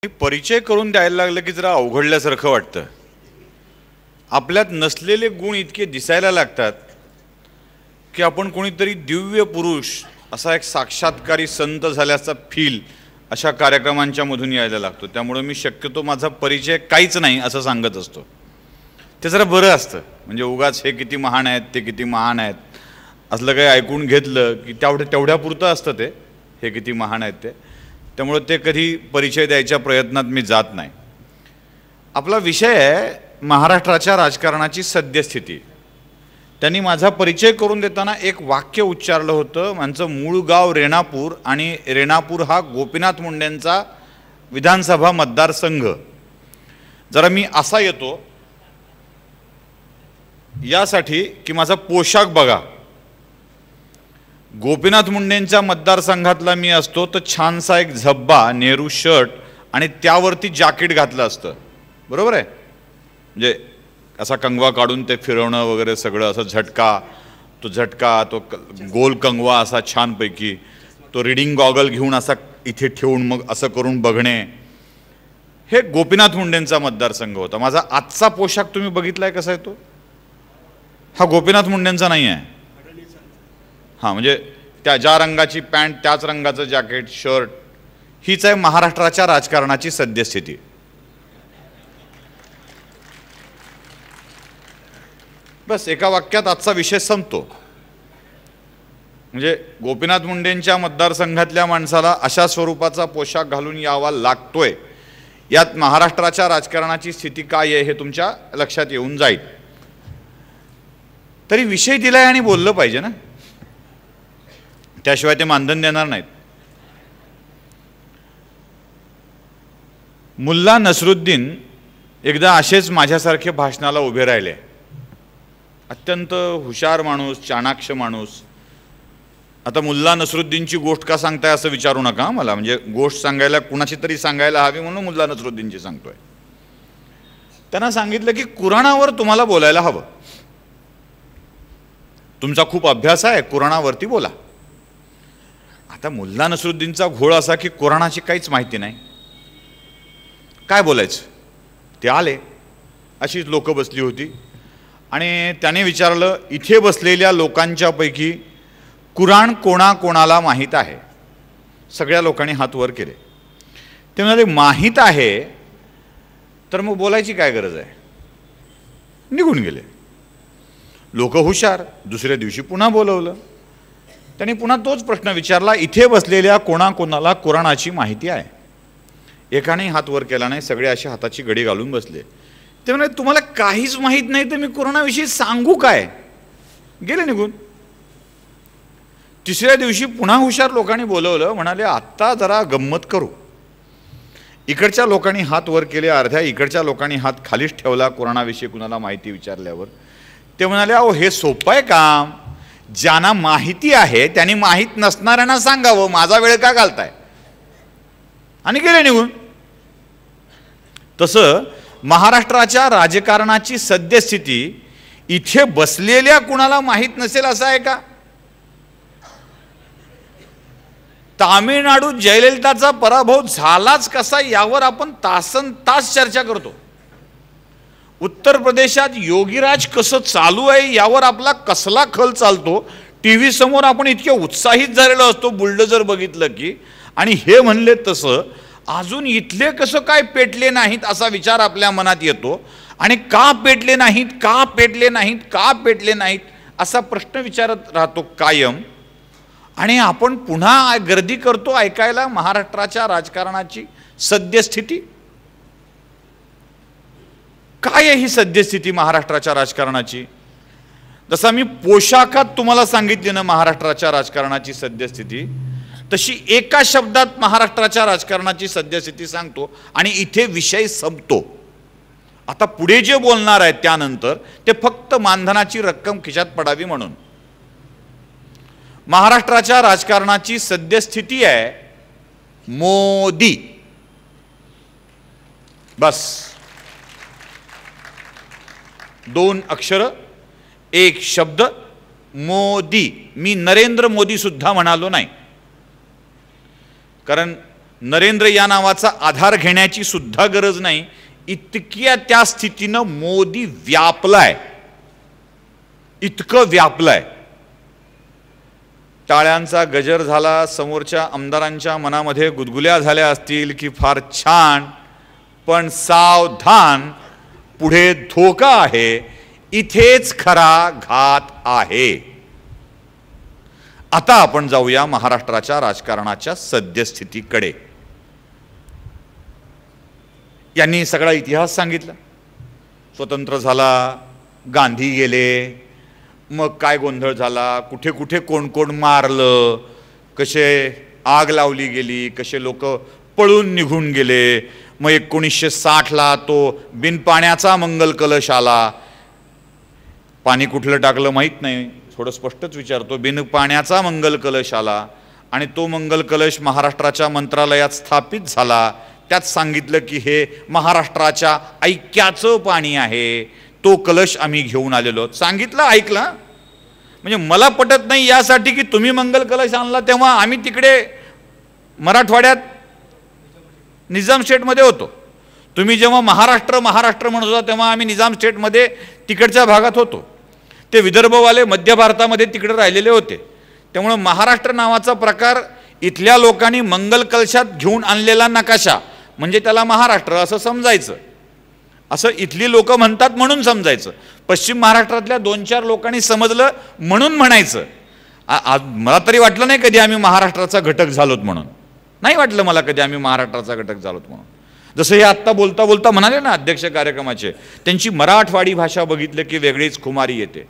परिचय करून द्यायला लागलं की जरा अवघडल्यासारखं वाटतं. आपल्यात नसलेले गुण इतके दिसायला लागतात की आपण कोणीतरी दिव्य पुरुष असा एक साक्षात्कारी संत झाल्याचा फील अशा कार्यक्रमांच्या मधून यायला लागतो. त्यामुळे मी शक्यतो माझा परिचय काहीच नाही असं सांगत असतो. ते जरा बरं असतं. म्हणजे उगाच हे किती महान आहेत, ते किती महान आहेत असलं काही ऐकून घेतलं की तेवढ्यापुरतं असतं ते, हे किती महान आहेत ते. त्यामुळे ते कधी परिचय द्यायच्या प्रयत्नात मी जात नाही. आपला विषय आहे महाराष्ट्राच्या राजकारणाची सद्यस्थिती. त्यांनी माझा परिचय करून देताना एक वाक्य उच्चारलं होतं. माझं मूळ गाव रेणापूर आणि रेणापूर हा गोपीनाथ मुंडेंचा विधानसभा मतदारसंघ. जरा मी असा येतो यासाठी की माझा पोशाख बघा. गोपीनाथ मुंडेंच्या मतदारसंघातला मी असतो तर छानसा एक झब्बा, नेहरू शर्ट आणि त्यावरती जॅकेट घातलं असतं. बरोबर आहे. म्हणजे असा कंगवा काढून ते फिरवणं वगैरे सगळं असं झटका तो गोल कंगवा असा छानपैकी, तो रीडिंग गॉगल घेऊन असा इथे ठेवून मग असं करून बघणे. हे गोपीनाथ मुंडेंचा मतदारसंघ होता. माझा आजचा पोशाख तुम्ही बघितलाय कसा आहे तो? हा गोपीनाथ मुंडेंचा नाही आहे. हां, म्हणजे त्या ज्या रंगाची पॅन्ट त्याच रंगाचं जॅकेट शर्ट, हीच आहे महाराष्ट्राच्या राजकारणाची सद्यस्थिती. बस एका वाक्यात आजचा विषय संपतो. म्हणजे गोपीनाथ मुंडेंच्या मतदारसंघातल्या माणसाला अशा स्वरूपाचा पोशाख घालून यावा लागतोय, यात महाराष्ट्राच्या राजकारणाची स्थिती काय आहे हे तुमच्या लक्षात येऊन जाईल. तरी विषय दिलाय आणि बोललं पाहिजे ना, त्याशिवाय ते मानधन देणार नाहीत. मुल्ला नसरुद्दीन एकदा असेच माझ्यासारखे भाषणाला उभे राहिले. अत्यंत हुशार माणूस, चाणाक्ष माणूस. आता मुल्ला नसरुद्दीनची गोष्ट का सांगताय असं विचारू नका मला. म्हणजे गोष्ट सांगायला कुणाची तरी सांगायला हवी म्हणून मुल्ला नसरुद्दीनची सांगतोय. त्यांना सांगितलं की कुराणावर तुम्हाला बोलायला हवं. तुमचा खूप अभ्यास आहे, कुराणावरती बोला. आता मुल्ला नसरुद्दीनचा घोळ असा की कुराणाची काहीच माहिती नाही, काय बोलायचं. ते आले, अशीच लोक बसली होती आणि त्याने विचारलं, इथे बसलेल्या लोकांच्या पैकी कुराण कोणाकोणाला माहीत आहे? सगळ्या लोकांनी हात वर केले. ते म्हणाले माहीत आहे तर मग बोलायची काय गरज आहे. निघून गेले. लोक हुशार. दुसऱ्या दिवशी पुन्हा बोलवलं. त्यांनी पुन्हा तोच प्रश्न विचारला, इथे बसलेल्या कोणाकोणाला कुराणाची माहिती आहे? एकाने हात वर केला नाही. सगळे अशी हाताची गडी घालून बसले. ते म्हणाले तुम्हाला काहीच माहीत नाही तर मी कुराणाविषयी सांगू काय? गेले निघून. तिसऱ्या दिवशी पुन्हा हुशार लोकांनी बोलवलं. म्हणाले आत्ता जरा गंमत करू. इकडच्या लोकांनी हात वर केले, अर्ध्या इकडच्या लोकांनी हात खालीच ठेवला कुराणाविषयी कुणाला माहिती विचारल्यावर. ते म्हणाले अहो हे सोपं आहे काम. ज्यांना माहिती आहे त्यांनी माहीत नसणाऱ्यांना सांगावं, माझा वेळ का घालताय? आणि गेले निघून. तसं महाराष्ट्राच्या राजकारणाची सद्यस्थिती इथे बसलेल्या कुणाला माहीत नसेल असं आहे का? तामिळनाडूत जयललिताचा पराभव झालाच कसा यावर आपण तासनतास चर्चा करतो. उत्तर प्रदेशात योगीराज कसं चालू आहे यावर आपला कसला खल चालतो. टीव्ही समोर आपण इतके उत्साहित झालेलो असतो बुलडोजर बघितलं की. आणि हे म्हणले तसं अजून इथले कसं काय पेटले नाहीत असा विचार आपल्या मनात येतो. आणि का पेटले नाहीत, का पेटले नाहीत, का पेटले नाहीत असा प्रश्न विचारत राहतो कायम. आणि आपण पुन्हा गर्दी करतो ऐकायला महाराष्ट्राच्या राजकारणाची सद्यस्थिती. काय आहे ही सद्यस्थिती महाराष्ट्राच्या राजकारणाची? जसं मी पोशाखात तुम्हाला सांगितली ना महाराष्ट्राच्या राजकारणाची सद्यस्थिती, तशी एका शब्दात महाराष्ट्राच्या राजकारणाची सद्यस्थिती सांगतो आणि इथे विषय संपतो. आता पुढे जे बोलणार आहे त्यानंतर ते फक्त मानधनाची रक्कम खिशात पडावी म्हणून. महाराष्ट्राच्या राजकारणाची सद्यस्थिती आहे मोदी. बस 2 अक्षर 1 शब्द मोदी. मी नरेंद्र मोदी सुद्धा म्हणालो नाही, कारण नरेंद्र या नावाचा आधार घेण्याची सुद्धा गरज नाही, इतक्या त्या स्थितीनं मोदी व्यापलाय, इतकं व्यापलाय. टाळ्यांचा गजर झाला, समोरच्या आमदारांच्या मनामध्ये गुदगुल्या झाल्या असतील की फार छान, पण सावधान, पुढे धोका आहे, इथेच खरा घात आहे. आता आपण जाऊया महाराष्ट्राच्या राजकारणाच्या सद्यस्थितीकडे. यांनी सगळा इतिहास सांगितला. स्वतंत्र झाला, गांधी गेले, मग काय गोंधळ झाला, कुठे कुठे कोण कोण मारलं, कसे आग लावली गेली, कसे लोक पळून निघून गेले. मग 1960ला तो बिनपाण्याचा मंगल कलश आला. पाणी कुठलं टाकलं माहीत नाही, थोडं स्पष्टच विचारतो. बिन पाण्याचा मंगल कलश आला आणि तो मंगल कलश महाराष्ट्राच्या मंत्रालयात स्थापित झाला. त्यात सांगितलं की हे महाराष्ट्राच्या ऐक्याचं पाणी आहे, तो कलश आम्ही घेऊन आलेलो. सांगितलं, ऐकलं. म्हणजे मला पटत नाही यासाठी की तुम्ही मंगल कलश आणला तेव्हा आम्ही तिकडे मराठवाड्यात निजाम स्टेटमध्ये होतो. तुम्ही जेव्हा महाराष्ट्र महाराष्ट्र म्हणत होता तेव्हा आम्ही निजाम स्टेटमध्ये तिकडच्या भागात होतो. ते विदर्भवाले मध्य भारतामध्ये तिकडे राहिलेले होते. त्यामुळे महाराष्ट्र नावाचा प्रकार इथल्या लोकांनी मंगल कलशात घेऊन आणलेला नकाशा म्हणजे त्याला महाराष्ट्र असं समजायचं, असं इथली लोक म्हणतात म्हणून समजायचं. पश्चिम महाराष्ट्रातल्या 2-4 लोकांनी समजलं म्हणून म्हणायचं. मला तरी वाटलं नाही कधी आम्ही महाराष्ट्राचा घटक झालोत म्हणून, नाही वाटलं मला कधी आम्ही महाराष्ट्राचा घटक झालोत म्हणून. जसं हे आत्ता बोलता बोलता म्हणाले ना अध्यक्ष कार्यक्रमाचे, त्यांची मराठवाडी भाषा बघितलं की वेगळीच खुमारी येते.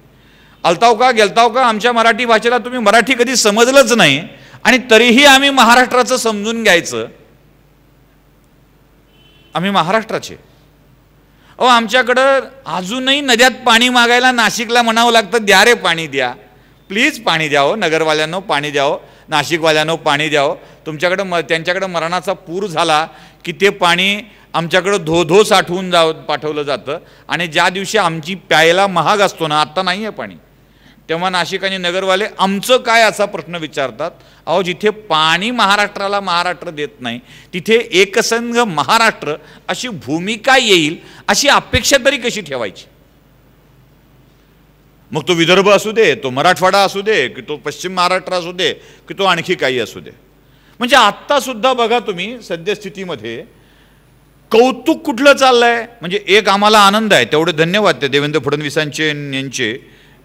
आलताव का गेलताव का, आमच्या मराठी भाषेला तुम्ही मराठी कधी समजलंच नाही आणि तरीही आम्ही महाराष्ट्राचं समजून घ्यायचं, आम्ही महाराष्ट्राचे. आमच्याकडं अजूनही नद्यात पाणी मागायला नाशिकला म्हणावं लागतं, द्या रे पाणी द्या, प्लीज पाणी द्यावं, नगरवाल्यांनो पाणी द्यावं, नाशिकवाल्यांनो पाणी द्यावं. तुमच्याकडं त्यांच्याकडं मरणाचा पूर झाला की ते पाणी आमच्याकडं धो साठवून पाठवलं जातं आणि ज्या दिवशी आमची प्यायला महाग असतो ना, आत्ता नाही आहे पाणी, तेव्हा नाशिक आणि नगरवाले आमचं काय असा प्रश्न विचारतात. अहो जिथे पाणी महाराष्ट्राला महाराष्ट्र देत नाही तिथे एकसंघ महाराष्ट्र अशी भूमिका येईल अशी अपेक्षा तरी कशी ठेवायची. मग तो विदर्भ असू दे, तो मराठवाडा असू दे, की तो पश्चिम महाराष्ट्र असू दे, की तो आणखी काही असू दे. म्हणजे आत्ता सुद्धा बघा तुम्ही सद्यस्थितीमध्ये कौतुक कुठलं चाललंय. म्हणजे एक आम्हाला आनंद आहे, तेवढे धन्यवाद ते देवेंद्र फडणवीसांचे यांचे,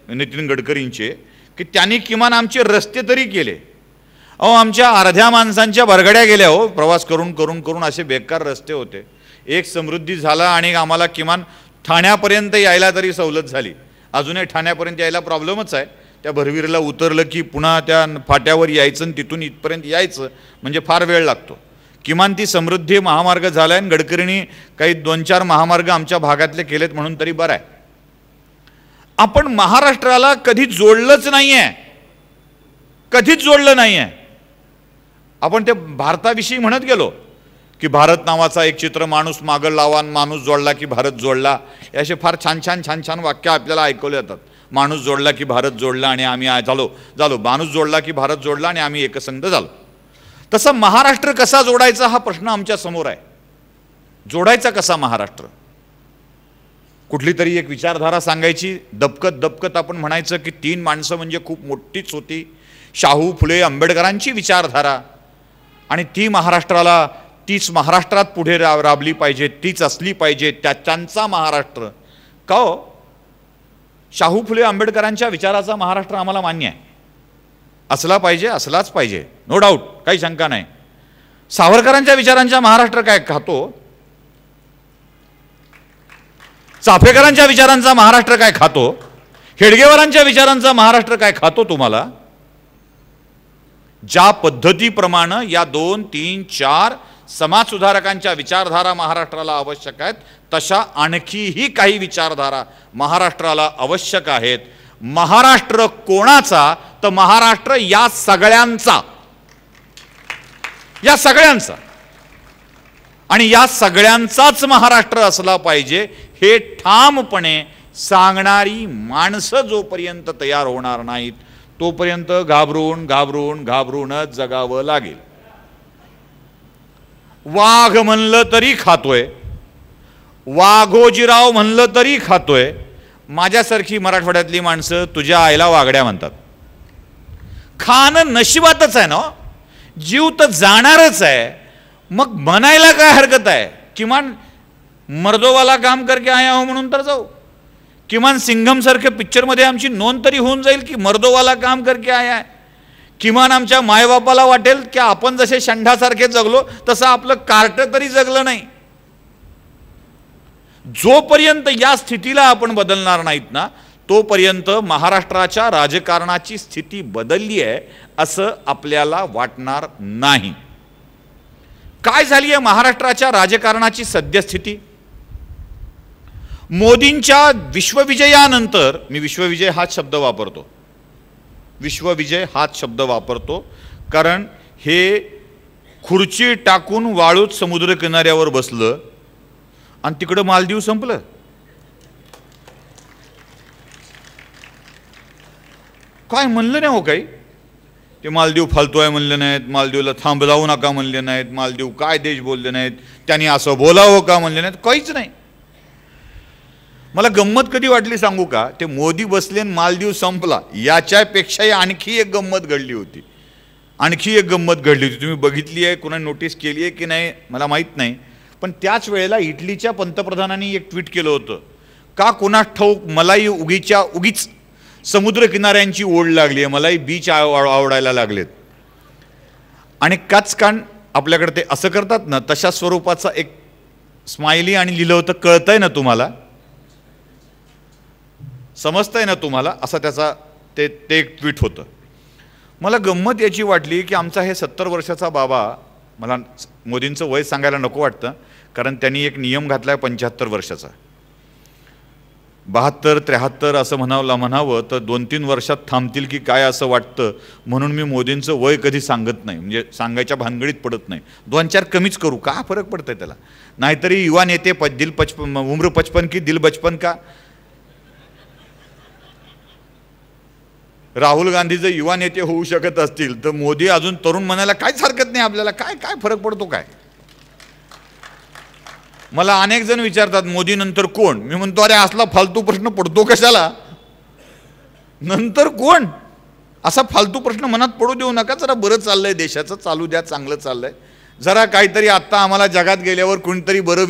नितीन गडकरींचे, की त्यांनी किमान आमचे रस्ते तरी केले. अहो आमच्या अर्ध्या माणसांच्या भरगड्या गेल्या हो, प्रवास करून करून करून असे बेकार रस्ते होते. एक समृद्धी झाला आणि आम्हाला किमान ठाण्यापर्यंत यायला तरी सवलत झाली. अजूनही ठाण्यापर्यंत यायला प्रॉब्लेमच आहे. त्या भरवीरला उतरलं की पुन्हा त्या फाट्यावर यायचं आणि तिथून इथपर्यंत यायचं म्हणजे फार वेळ लागतो. किमान ती समृद्धी महामार्ग झाला आहे आणि गडकरींनी काही 2-4 महामार्ग आमच्या भागातले केलेत म्हणून तरी बरं आहे. आपण महाराष्ट्राला कधीच जोडलंच नाही आहे, कधीच जोडलं नाही आहे. आपण ते भारताविषयी म्हणत गेलो की भारत नावाचा एक चित्र माणूस मागं लावा, माणूस जोडला की भारत जोडला, हे असे फार छान छान छान छान वाक्य आपल्याला ऐकवले जातात. माणूस जोडला की भारत जोडला आणि आम्ही झालो, माणूस जोडला की भारत जोडला आणि आम्ही एकसंध झालो. तसं महाराष्ट्र कसा जोडायचा हा प्रश्न आमच्या समोर आहे. जोडायचा कसा महाराष्ट्र? कुठली तरी एक विचारधारा सांगायची, दबकत दबकत आपण म्हणायचं की 3 माणसं म्हणजे खूप मोठीच होती, शाहू फुले आंबेडकरांची विचारधारा, आणि ती महाराष्ट्राला, तीच महाराष्ट्रात पुढे राबली पाहिजे, तीच असली पाहिजे, त्यांचा महाराष्ट्र. का हो, शाहू फुले आंबेडकरांच्या विचाराचा महाराष्ट्र आम्हाला मान्य आहे, असला पाहिजे, असलाच पाहिजे, नो डाऊट, काही शंका नाही. सावरकरांच्या विचारांचा महाराष्ट्र काय खातो? चाफेकरांच्या विचारांचा महाराष्ट्र काय खातो? हेडगेवारांच्या विचारांचा महाराष्ट्र काय खातो? तुम्हाला ज्या पद्धतीप्रमाणे या 2, 3, 4 समाज सुधारकांच्या विचारधारा महाराष्ट्राला आवश्यक आहेत, तशा आणखीही काही विचारधारा महाराष्ट्राला आवश्यक आहेत. महाराष्ट्र कोणाचा? तर महाराष्ट्र या सगळ्यांचा, या सगळ्यांचा, आणि या सगळ्यांचाच महाराष्ट्र असला पाहिजे हे ठामपणे सांगणारी माणसं जोपर्यंत तयार होणार नाहीत तोपर्यंत घाबरून घाबरून घाबरूनच जगावं लागेल. वाघ म्हणलं तरी खातोय, वाघोजीराव म्हणलं तरी खातोय. माझ्यासारखी मराठवाड्यातली माणसं तुझ्या आईला वाघड्या म्हणतात. खाणं नशिबातच आहे ना, जीव तर जाणारच आहे. मग म्हणायला काय हरकत आहे? किमान मर्दोवाला काम करके आया हो म्हणून तर जाऊ. किमान सिंघम सारख्या पिक्चरमध्ये आमची नोंद तरी होऊन जाईल की मर्दोवाला काम करके आया आहे. किमान आमच्या मायबापाला वाटेल की आपण जसे षंढासारखे जगलो तसं आपलं कार्ट तरी जगलं नाही. जोपर्यंत या स्थितीला आपण बदलणार नाहीत ना, तोपर्यंत महाराष्ट्राच्या राजकारणाची स्थिती बदलली आहे असं आपल्याला वाटणार नाही. काय झाली आहे महाराष्ट्राच्या राजकारणाची सद्यस्थिती? मोदींच्या विश्वविजयानंतर, मी विश्वविजय हाच शब्द वापरतो, विश्वविजय हाच शब्द वापरतो कारण हे खुर्ची टाकून वाळूत समुद्र किनाऱ्यावर बसलं आणि तिकडं मालदीव संपलं. काय म्हणलं नाही हो काही. ते मालदीव फालतू आहे म्हणले नाहीत, मालदीवला थांब जाऊ नका म्हणले नाहीत, मालदीव काय देश बोलले नाहीत, त्यांनी असं बोलावं का म्हणले नाहीत, काहीच नाही. मला गंमत कधी वाटली सांगू का? ते मोदी बसले आणि मालदीव संपला, याच्यापेक्षाही आणखी एक गंमत घडली होती. आणखी एक गंमत घडली होती. तुम्ही बघितली आहे, कोणाने नोटीस केली आहे की नाही मला माहीत नाही. पण त्याच वेळेला इटलीच्या पंतप्रधानांनी एक ट्विट केलं होतं, का कोणास ठाऊक मलाही उगीच समुद्र किनाऱ्यांची ओढ लागली आहे, मलाही बीच आवडायला लागलेत. आणि काचकान आपल्याकडे ते असं करतात ना, तशा स्वरूपाचा एक स्माइली आणि लिहिलं होतं, कळतंय ना तुम्हाला, समजतंय ना तुम्हाला, असं त्याचा ते एक ट्विट होतं. मला गंमत याची वाटली की आमचा हे 70 वर्षाचा बाबा, मला मोदींचं वय सांगायला नको वाटतं कारण त्यांनी एक नियम घातला आहे 75 वर्षाचा. 72, 73 असं म्हणावं तर 2-3 वर्षात थांबतील की काय असं वाटतं. म्हणून मी मोदींचं वय कधी सांगत नाही, म्हणजे सांगायच्या भानगडीत पडत नाही. 2-4 कमीच करू, का फरक पडतंय त्याला. नाहीतरी युवा नेते उम्र 55 की दिल बचपन का. राहुल गांधी जर युवा नेते होऊ शकत असतील तर मोदी अजून तरुण म्हणायला काहीच हरकत नाही आपल्याला. काय फरक पडतो काय. मला अनेक जण विचारतात मोदी नंतर कोण. मी म्हणतो अरे असला फालतू प्रश्न पडतो कशाला. नंतर कोण असा फालतू प्रश्न मनात पडू देऊ नका. जरा बरं चाललंय देशाचं, चालू द्या, चांगलं चाललंय. जरा काहीतरी आत्ता आम्हाला जगात गेल्यावर कुणीतरी बरं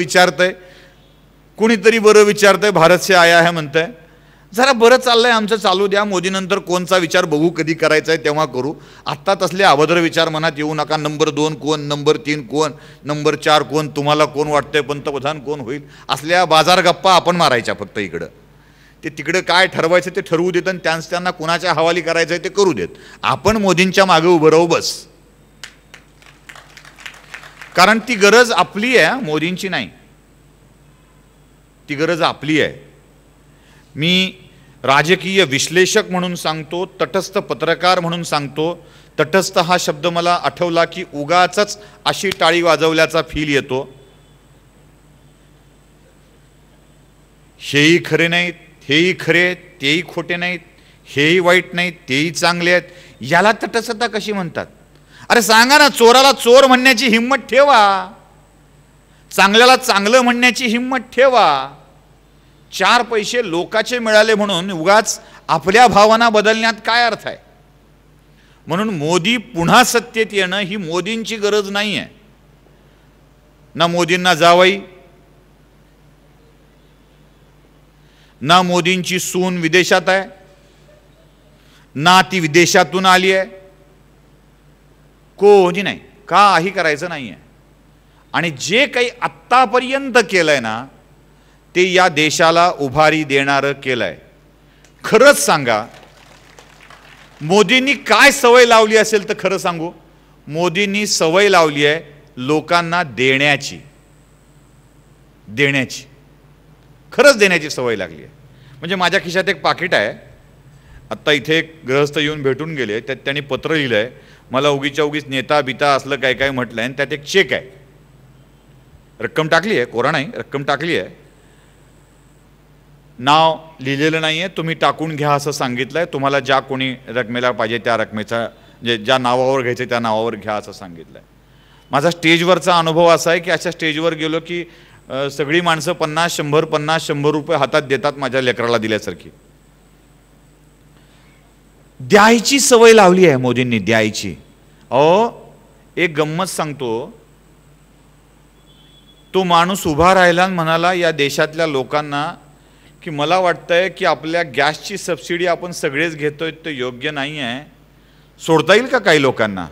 विचारतंय, भारत से आया है म्हणतंय. जरा बरं चाललंय आमचं, चालू द्या. मोदीनंतर कोणचा विचार बघू, कधी करायचा आहे तेव्हा करू. आत्ता तसले अभद्र विचार मनात येऊ नका. नंबर 2 कोण, नंबर 3 कोण, नंबर 4 कोण, तुम्हाला कोण वाटतंय पंतप्रधान कोण होईल, असल्या बाजार गप्पा आपण मारायच्या फक्त. इकडं ते तिकडं काय ठरवायचं ते ठरवू देत आणि त्यांना कुणाच्या हवाली करायचं आहे ते करू देत. आपण मोदींच्या मागे उभं राहू बस. कारण ती गरज आपली आहे, मोदींची नाही. ती गरज आपली आहे. मी राजकीय विश्लेषक म्हणून सांगतो, तटस्थ पत्रकार म्हणून सांगतो. तटस्थ हा शब्द मला आठवला की उगाचच अशी टाळी वाजवल्याचा फील येतो. हेही खरे नाहीत, हेही खरे, तेही खोटे नाहीत, हेही वाईट नाहीत, तेही चांगले आहेत, याला तटस्थता कशी म्हणतात? अरे सांगा ना, चोराला चोर म्हणण्याची हिंमत ठेवा, चांगल्याला चांगलं म्हणण्याची हिंमत ठेवा. 4 पैसे लोकाचे मिळाले म्हणून उगाच आपल्या भावना बदलण्यात काय अर्थ आहे? म्हणून मोदी पुन्हा सत्तेत येणं ही मोदींची गरज नाही आहे. ना मोदींना जावई, ना मोदींची सून विदेशात आहे, ना ती विदेशातून आली आहे, कोणी नाही. काही करायचं नाही आहे. आणि जे काही आत्तापर्यंत केलंय ना ते या देशाला उभारी देणारं केलंय. खरंच सांगा, मोदींनी काय सवय लावली असेल तर खरं सांगू, मोदींनी सवय लावली आहे लोकांना देण्याची. खरंच देण्याची सवय लागली आहे. म्हणजे माझ्या खिशात एक पाकिट आहे. आत्ता इथे एक गृहस्थ येऊन भेटून गेले, त्यात त्यांनी पत्र लिहिलं आहे. मला उगीच्या उगीच नेता बिता असलं काय काय म्हटलं आहे. आणि त्यात एक चेक आहे, रक्कम टाकली आहे, कोरा नाही, रक्कम टाकली आहे, नाव लिहिलेलं नाही आहे. तुम्ही टाकून घ्या असं सांगितलं आहे. तुम्हाला ज्या कोणी रकमेला पाहिजे त्या रकमेचा, जे ज्या नावावर घ्यायचं त्या नावावर घ्या असं सांगितलं आहे. माझा स्टेजवरचा अनुभव असा आहे की अशा स्टेजवर गेलो की सगळी माणसं 50-100 रुपये हातात देतात माझ्या लेकराला दिल्यासारखी. द्यायची सवय लावली आहे मोदींनी, द्यायची. एक गंमत सांगतो. तो माणूस उभा राहिला आणि म्हणाला या देशातल्या लोकांना की मला वाटतंय की आपल्या गॅसची सबसिडी आपण सगळेच घेतोय ते योग्य नाही आहे, सोडता येईल का काही लोकांना.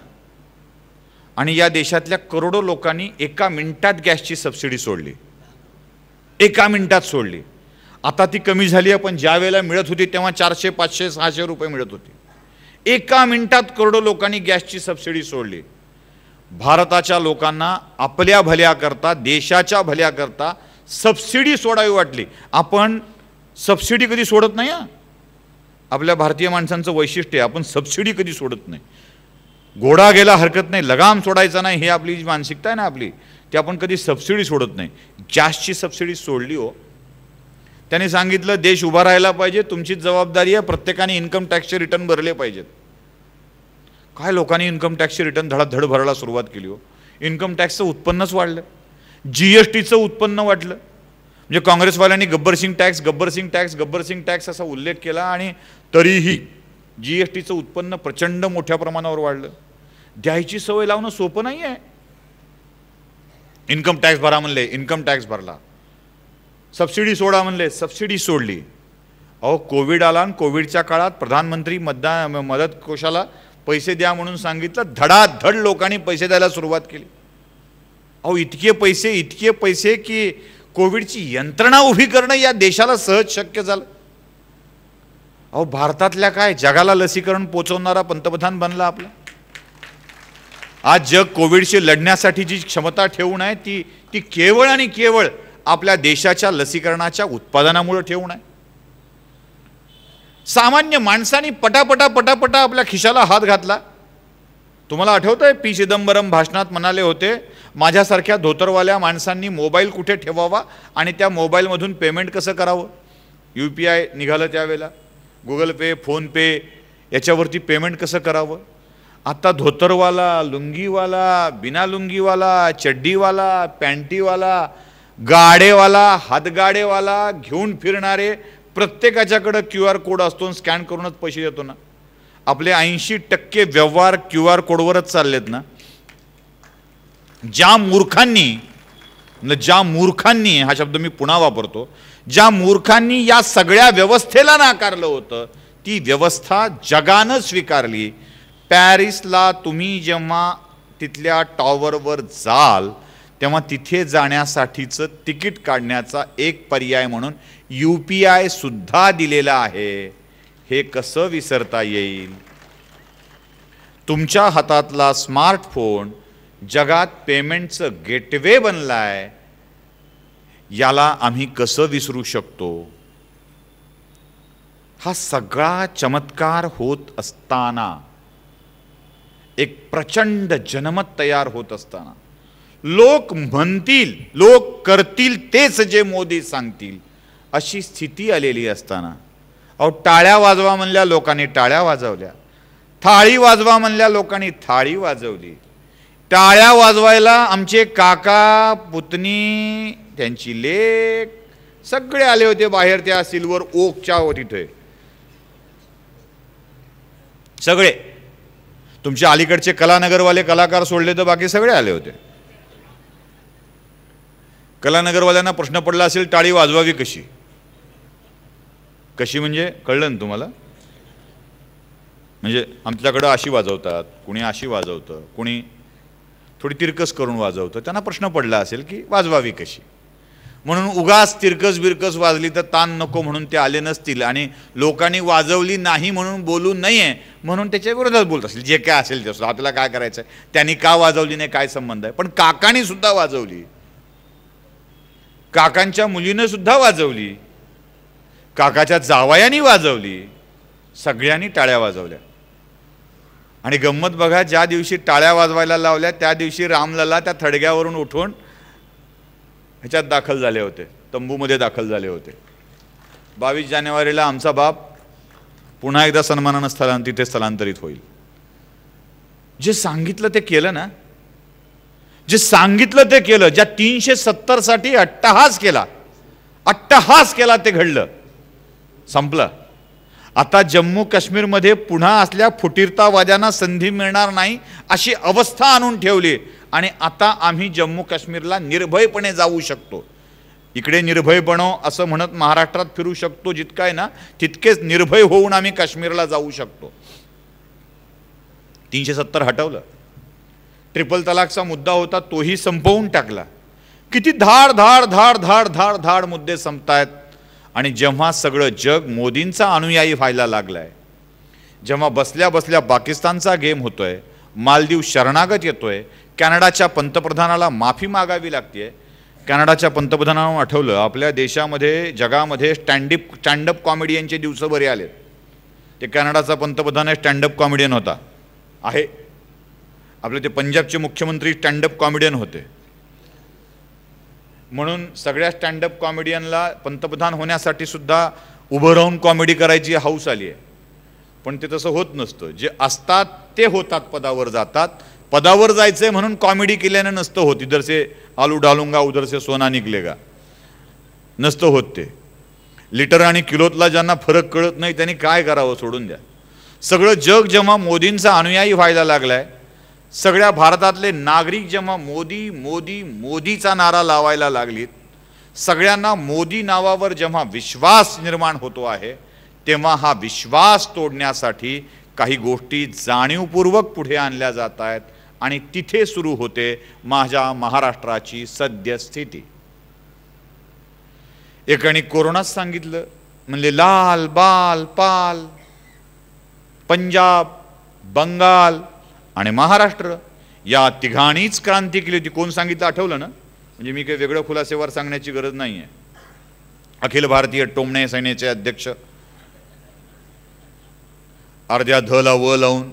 आणि या देशातल्या करोडो लोकांनी एका मिनिटात गॅसची सबसिडी सोडली, एका मिनिटात सोडली. आता ती कमी झाली आहे, पण ज्या वेळेला मिळत होती तेव्हा 400, 500, 600 रुपये मिळत होती. एका मिनिटात करोडो लोकांनी गॅसची सबसिडी सोडली. भारताच्या लोकांना आपल्या भल्याकरता, देशाच्या भल्याकरता सबसिडी सोडावी वाटली. आपण सबसिडी कधी सोडत नाही. आपल्या भारतीय माणसांचं वैशिष्ट्य आहे, आपण सबसिडी कधी सोडत नाही. घोडा गेला हरकत नाही, लगाम सोडायचा नाही, ही आपली जी मानसिकता आहे ना आपली, ती आपण कधी सबसिडी सोडत नाही. गॅसची सबसिडी सोडली हो. त्यांनी सांगितलं देश उभा राहायला पाहिजे, तुमचीच जबाबदारी आहे, प्रत्येकाने इन्कम टॅक्सचे रिटर्न भरले पाहिजेत. काय लोकांनी इन्कम टॅक्सचे रिटर्न धडाधड भरायला सुरुवात केली हो. इन्कम टॅक्सचं उत्पन्नच वाढलं, GSTचं उत्पन्न वाढलं. म्हणजे काँग्रेसवाल्यांनी गब्बरसिंग टॅक्स असा उल्लेख केला आणि तरीही GSTचं उत्पन्न प्रचंड मोठ्या प्रमाणावर वाढलं. द्यायची सवय लावणं सोपं नाही आहे. इन्कम टॅक्स भरा म्हणले, इन्कम टॅक्स भरला. सबसिडी सोडा म्हणले, सबसिडी सोडली. कोविड आला आणि कोविडच्या काळात प्रधानमंत्री मदत कोशाला पैसे द्या म्हणून सांगितलं, धडाधड लोकांनी पैसे द्यायला सुरुवात केली. इतके पैसे की कोविडची यंत्रणा उभी करणं या देशाला सहज शक्य झालं. भारतातल्या काय जगाला लसीकरण पोचवणारा पंतप्रधान बनला आपला. आज जग कोविडशी लढण्यासाठी जी क्षमता ठेवून आहे ती केवळ आणि केवळ आपल्या देशाच्या लसीकरणाच्या उत्पादनामुळे ठेवून आहे. सामान्य माणसांनी पटापटा आपल्या खिशाला हात घातला. तुम्हाला आठवतंय पी चिदंबरम भाषणात म्हणाले होते, माझ्यासारख्या धोतरवाल्या माणसांनी मोबाईल कुठे ठेवावा आणि त्या मोबाईलमधून पेमेंट कसं करावं. UPI निघालं त्यावेळेला, गुगल पे, फोन पे याच्यावरती पेमेंट कसं करावं. आता धोतरवाला, लुंगीवाला, बिना लुंगीवाला, चड्डीवाला, पॅन्टीवाला, गाडेवाला, हातगाडेवाला घेऊन फिरणारे प्रत्येकाच्याकडे QR कोड असतो, स्कॅन करूनच पैसे देतो ना. आपले 80% व्यवहार QR कोडवरच चाललेत ना. ज्या मूर्खांनी हा शब्द मी पुन्हा वापरतो, ज्या मूर्खांनी या सगळ्या व्यवस्थेला नाकारलं होतं ती व्यवस्था जगानं स्वीकारली. पॅरिसला तुम्ही जेव्हा तिथल्या टॉवरवर जाल तेव्हा तिथे जाण्यासाठीचं तिकीट काढण्याचा एक पर्याय म्हणून UPI सुद्धा दिलेला आहे. हे कसं विसरता येईल. तुमच्या हातातला स्मार्टफोन जगात पेमेंटचं गेटवे बनलाय, याला आम्ही कसं विसरू शकतो. हा सगळा चमत्कार होत असताना, एक प्रचंड जनमत तयार होत असताना, लोक म्हणतील, लोक करतील तेच जे मोदी सांगतील अशी स्थिती आलेली असताना, टाळ्या वाजवा म्हणल्या लोकांनी टाळ्या वाजवल्या, थाळी वाजवा म्हणल्या लोकांनी थाळी वाजवली. टाळ्या वाजवायला आमचे काका, पुतणी, त्यांची लेक सगळे आले होते बाहेर त्या सिल्वर ओकच्या तिथे. सगळे तुमच्या अलीकडचे कलानगरवाले कलाकार सोडले तर बाकी सगळे आले होते. कलानगरवाल्यांना प्रश्न पडला असेल टाळी वाजवावी कशी. कशी म्हणजे कळलं ना तुम्हाला. म्हणजे आमच्याकडं अशी वाजवतात, कुणी अशी वाजवतं, कुणी थोडी तिरकस करून वाजवतं. त्यांना प्रश्न पडला असेल की वाजवावी कशी. म्हणून उगाच तिरकस बिरकस वाजली तर ताण नको म्हणून ते आले नसतील आणि लोकांनी वाजवली नाही म्हणून बोलू नये म्हणून त्याच्या विरोधात बोलत असतील. जे काय असेल ते आपल्याला काय करायचं आहे, त्यांनी का वाजवली नाही काय संबंध आहे. पण काकांनी सुद्धा वाजवली, काकांच्या मुलीनं सुद्धा वाजवली, काकाच्या जावयानी वाजवली, सगळ्यांनी टाळ्या वाजवल्या. आणि गंमत बघा, ज्या दिवशी टाळ्या वाजवायला लावल्या त्या दिवशी रामलला त्या थडग्यावरून उठून ह्याच्यात दाखल झाले होते, तंबूमध्ये दाखल झाले होते. 22 जानेवारीला आमचा बाप पुन्हा एकदा सन्मानानं तिथे स्थलांतरित होईल. जे सांगितलं ते केलं ना. जे सांगितलं ते केलं. ज्या 370 साठी अट्टहास केला ते घडलं, संपलं. आता जम्मू काश्मीरमध्ये पुन्हा असल्या फुटीरतावाद्यांना संधी मिळणार नाही अशी अवस्था आणून ठेवली आणि आता आम्ही जम्मू काश्मीरला निर्भयपणे जाऊ शकतो. इकडे निर्भय बनो असं म्हणत महाराष्ट्रात फिरू शकतो जितका आहे ना, तितकेच निर्भय होऊन आम्ही काश्मीरला जाऊ शकतो. 370 हटवलं. ट्रिपल तलाकचा मुद्दा होता तोही संपवून टाकला. किती धाड धाड धाड धाड धाड धाड मुद्दे संपतायत. आणि जेव्हा सगळं जग मोदींचा अनुयायी व्हायला लागलाय, जेव्हा बसल्या बसल्या पाकिस्तानचा गेम होतोय, मालदीव शरणागत येतोय, कॅनडाच्या पंतप्रधानाला माफी मागावी लागते. कॅनडाच्या पंतप्रधानानं आठवलं आपल्या देशामध्ये जगामध्ये स्टँडअप कॉमेडियनचे दिवस बरे आले. ते कॅनडाचा पंतप्रधान स्टँडअप कॉमेडियन होता आहे. आपले ते पंजाबचे मुख्यमंत्री स्टँडअप कॉमेडियन होते. म्हणून सगळ्या स्टँडअप कॉमेडियनला पंतप्रधान होण्यासाठी सुद्धा उभं राहून कॉमेडी करायची हौस आली आहे. पण ते तसं होत नसतं. जे असतात ते होतात, पदावर जातात. पदावर जायचंय म्हणून कॉमेडी केल्यानं नसतं होत. इधर से आलू डालूंगा उधर से सोना निकलेगा नसतं होत. ते लिटर आणि किलोतला ज्यांना फरक कळत नाही त्यांनी काय करावं, सोडून द्या. सगळं जग जेव्हा मोदींचा अनुयायी व्हायला लागलाय, सगळ्या भारतातले नागरिक जेव्हा मोदी मोदी मोदीचा नारा लावायला लागलीत, सगळ्यांना मोदी नावावर जेव्हा विश्वास निर्माण होतो आहे, तेव्हा हा विश्वास तोडण्यासाठी काही गोष्टी जाणीवपूर्वक पुढे आणल्या जात आहेत आणि तिथे सुरू होते माझ्या महाराष्ट्राची सद्यस्थिती. एकाने कोरोनात सांगितलं, म्हणले लाल बाल पाल, पंजाब, बंगाल आणि महाराष्ट्र या तिघांनीच क्रांती केली होती. कोण सांगितलं आठवलं ना? म्हणजे मी काही वेगळं खुलासेवर सांगण्याची गरज नाही आहे. अखिल भारतीय टोमणे सेनेचे अध्यक्ष, अर्ध्या धला व लावून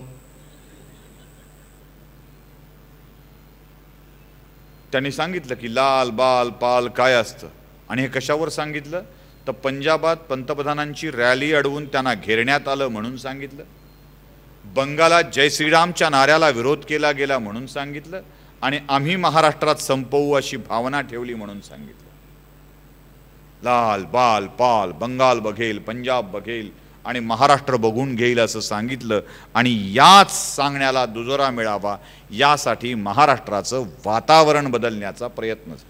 त्यांनी सांगितलं की लाल बाल पाल काय असतं. आणि हे कशावर सांगितलं तर पंजाबात पंतप्रधानांची रॅली अडवून त्यांना घेरण्यात आलं म्हणून सांगितलं. बंगालात जय श्रीरामच्या नाऱ्याला विरोध केला गेला म्हणून सांगितलं. आणि आम्ही महाराष्ट्रात संपवू अशी भावना ठेवली म्हणून सांगितलं. लाल बाल पाल, बंगाल बघेल, पंजाब बघेल आणि महाराष्ट्र बघून घेईल असं सांगितलं. आणि याच सांगण्याला दुजोरा मिळावा यासाठी महाराष्ट्राचं वातावरण बदलण्याचा प्रयत्न झाला.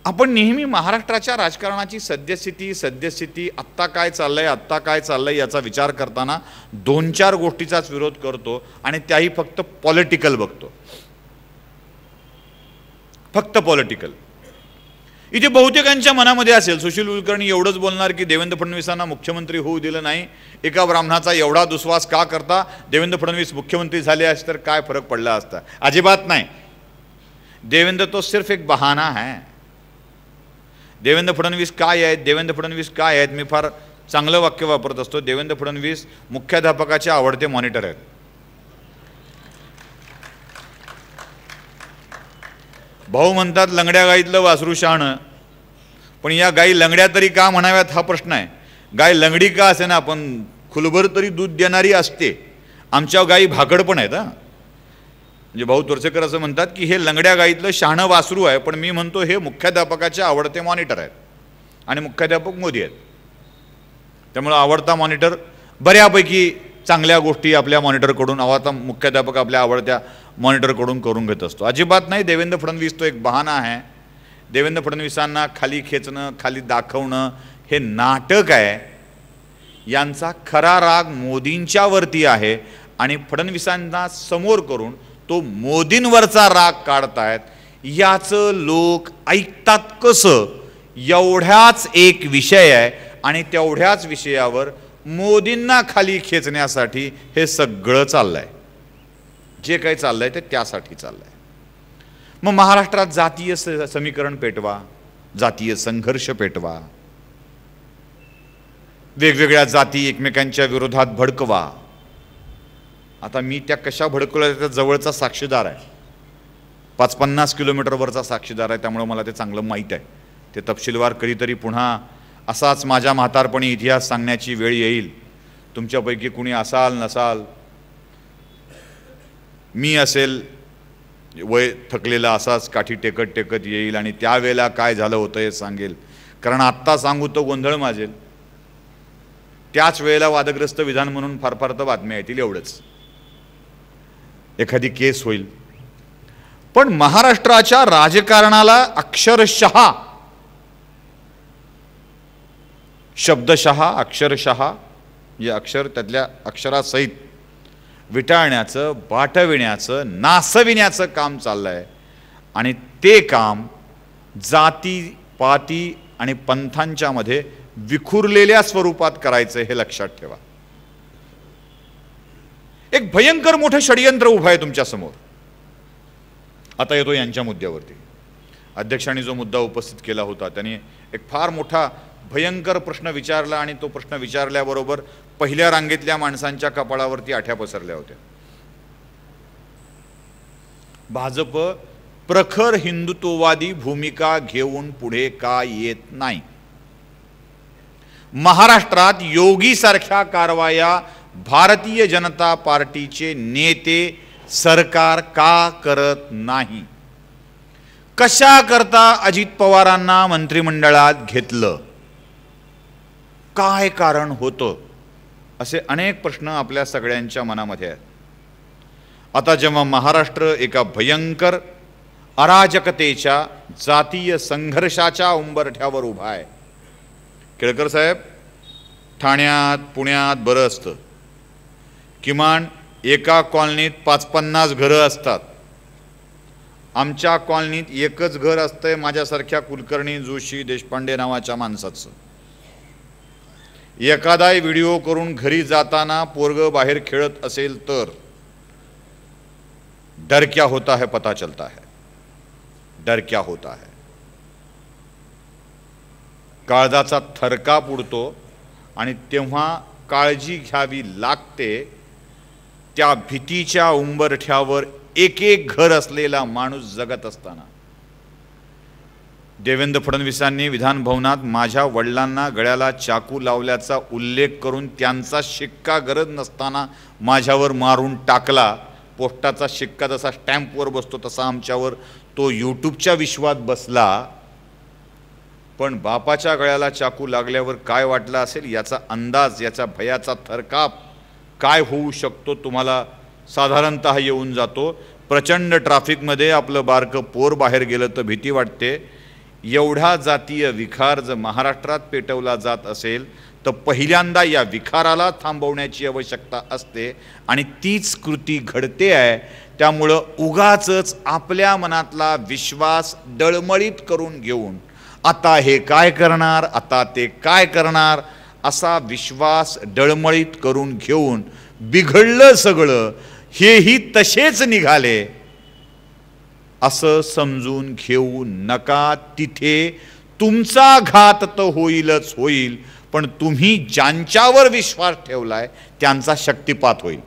आपण नेहमी महाराष्ट्राच्या राजकारणाची सद्यस्थिती आत्ता काय चाललंय याचा विचार करताना 2-4 गोष्टीचाच विरोध करतो आणि त्याही फक्त पॉलिटिकल बघतो. फक्त पॉलिटिकल. इथे बहुतेकांच्या मनामध्ये असेल सुशील कुलकर्णी एवढंच बोलणार की देवेंद्र फडणवीसांना मुख्यमंत्री होऊ दिलं नाही, एका ब्राह्मणाचा एवढा दुस्वास का करता, देवेंद्र फडणवीस मुख्यमंत्री झाले असते तर काय फरक पडला असता. अजिबात नाही. देवेंद्र तो सिर्फ एक बहाना है. देवेंद्र फडणवीस काय आहेत, मी फार चांगलं वाक्य वापरत असतो. देवेंद्र फडणवीस मुख्याध्यापकाचे आवडते मॉनिटर आहेत. भाऊ म्हणतात लंगड्या गाईतलं वासरू शहाणं, पण या गाई लंगड्या तरी का म्हणाव्यात हा प्रश्न आहे. गाय लंगडी का असे ना, पण खुलभर तरी दूध देणारी असते. आमच्या गाई भाकड पण आहेत. म्हणजे भाऊ तोरसेकर असं म्हणतात की हे लंगड्या गाईतलं शहाणं वासरू आहे, पण मी म्हणतो हे मुख्याध्यापकाचे आवडते मॉनिटर आहेत आणि मुख्याध्यापक मोदी आहेत. त्यामुळे आवडता मॉनिटर बऱ्यापैकी चांगल्या गोष्टी आपल्या मॉनिटरकडून, आवडता मुख्याध्यापक आपल्या आवडत्या मॉनिटरकडून करून घेत असतो. अजिबात नाही. देवेंद्र फडणवीस तो एक बहाणा आहे. देवेंद्र फडणवीसांना खाली खेचणं, खाली दाखवणं हे नाटक आहे. यांचा खरा राग मोदींच्यावरती आहे आणि फडणवीसांना समोर करून तो मोदींवरचा राग काढतायत. याचं लोक ऐकतात कसं, एवढ्याच एक विषय आहे आणि तेवढ्याच विषयावर मोदींना खाली खेचण्यासाठी हे सगळं चाललंय. जे काही चाललंय ते त्यासाठी चाललंय. मग महाराष्ट्रात जातीय समीकरण पेटवा, जातीय संघर्ष पेटवा, वेगवेगळ्या जाती एकमेकांच्या विरोधात भडकवा. आता मी त्या कशा भडकवल्या त्या जवळचा साक्षीदार आहे. 50-50 किलोमीटरवरचा साक्षीदार आहे. त्यामुळे मला ते चांगलं माहीत आहे. ते तपशीलवार कधीतरी पुन्हा असाच माझ्या म्हातारपणी इतिहास सांगण्याची वेळ येईल. तुमच्यापैकी कुणी असाल नसाल, मी असेल वय थकलेला असाच काठी टेकत टेकत येईल आणि त्यावेळेला काय झालं होतं हे सांगेल, कारण आत्ता सांगू तो गोंधळ माजेल. त्याच वेळेला वादग्रस्त विधान म्हणून फार फार तर बातम्या येतील, एवढंच. एखादी केस होईल. पण महाराष्ट्राच्या राजकारणाला अक्षरशः, शब्दशः, अक्षरशः, जे अक्षर त्यातल्या अक्षरासहित विटाळण्याचं, बाटविण्याचं, नासविण्याचं काम चाललंय. आणि ते काम जाती पाती आणि पंथांच्या मध्ये विखुरलेल्या स्वरूपात करायचं, हे लक्षात ठेवा. एक भयंकर मोठं षडयंत्र उभं आहे तुमच्या समोर. आता येतो यांच्या मुद्द्यावरती. अध्यक्षांनी जो मुद्दा उपस्थित केला होता त्यांनी एक फार मोठा भयंकर प्रश्न विचारला आणि तो प्रश्न विचारल्याबरोबर पहिल्या रांगेतल्या माणसांच्या कपाळावरती आठ्या पसरल्या होत्या. भाजप प्रखर हिंदुत्ववादी भूमिका घेऊन पुढे का येत नाही? महाराष्ट्रात योगी सारख्या कारवाया भारतीय जनता पार्टीचे नेते, सरकार का करत नाही? कशा करता अजित पवारांना मंत्रिमंडळात घेतलं? काय कारण होतं? असे अनेक प्रश्न आपल्या सगळ्यांच्या मनामध्ये आहेत. आता जेव्हा महाराष्ट्र एका भयंकर अराजकतेच्या, जातीय संघर्षाच्या उंबरठ्यावर उभा आहे. केळकर साहेब, ठाण्यात पुण्यात बरं असतं, किमान एका कॉलनीत 5-50 घरं असतात. आमच्या कॉलनीत एकच घर असतंय माझ्यासारख्या कुलकर्णी, जोशी, देशपांडे नावाच्या माणसाचं. एखादा व्हिडिओ करून घरी जाताना पोरग बाहेर खेळत असेल तर डर क्या होता है पता चलता है, डर क्या होता है. काळजाचा थरकाप उडतो आणि तेव्हा काळजी घ्यावी लागते. त्या भीतीच्या उंबरठ्यावर एक एक घर असलेला माणूस जगत असताना देवेंद्र फडणवीसांनी विधान भवनात माझ्या वडिलांना गळ्याला चाकू लावल्याचा उल्लेख करून त्यांचा शिक्का गरज नसताना माझ्यावर मारून टाकला. पोस्टाचा शिक्का जसा स्टॅम्पवर बसतो तसा आमच्यावर तो यूट्यूबच्या विश्वात बसला. पण बापाच्या गळ्याला चाकू लागल्यावर काय वाटलं असेल याचा अंदाज, याचा भयाचा थरकाप काय होऊ शकतो तुम्हाला साधारणतः येऊन जातो. प्रचंड ट्रॅफिकमध्ये आपलं बारकं पोर बाहेर गेलं तर भीती वाटते. एवढा जातीय विखार जर महाराष्ट्रात पेटवला जात असेल तर पहिल्यांदा या विखाराला थांबवण्याची आवश्यकता असते आणि तीच कृती घडते आहे. त्यामुळं उगाचच आपल्या मनातला विश्वास डळमळीत करून घेऊन आता हे काय करणार, आता ते काय करणार, असा विश्वास डळमळीत करून घेऊन बिघडलं सगळं, हेही तसेच निघाले असं समजून घेऊ नका. तिथे तुमचा घात तर होईलच होईल, पण तुम्ही ज्यांच्यावर विश्वास ठेवलाय त्यांचा शक्तिपात होईल.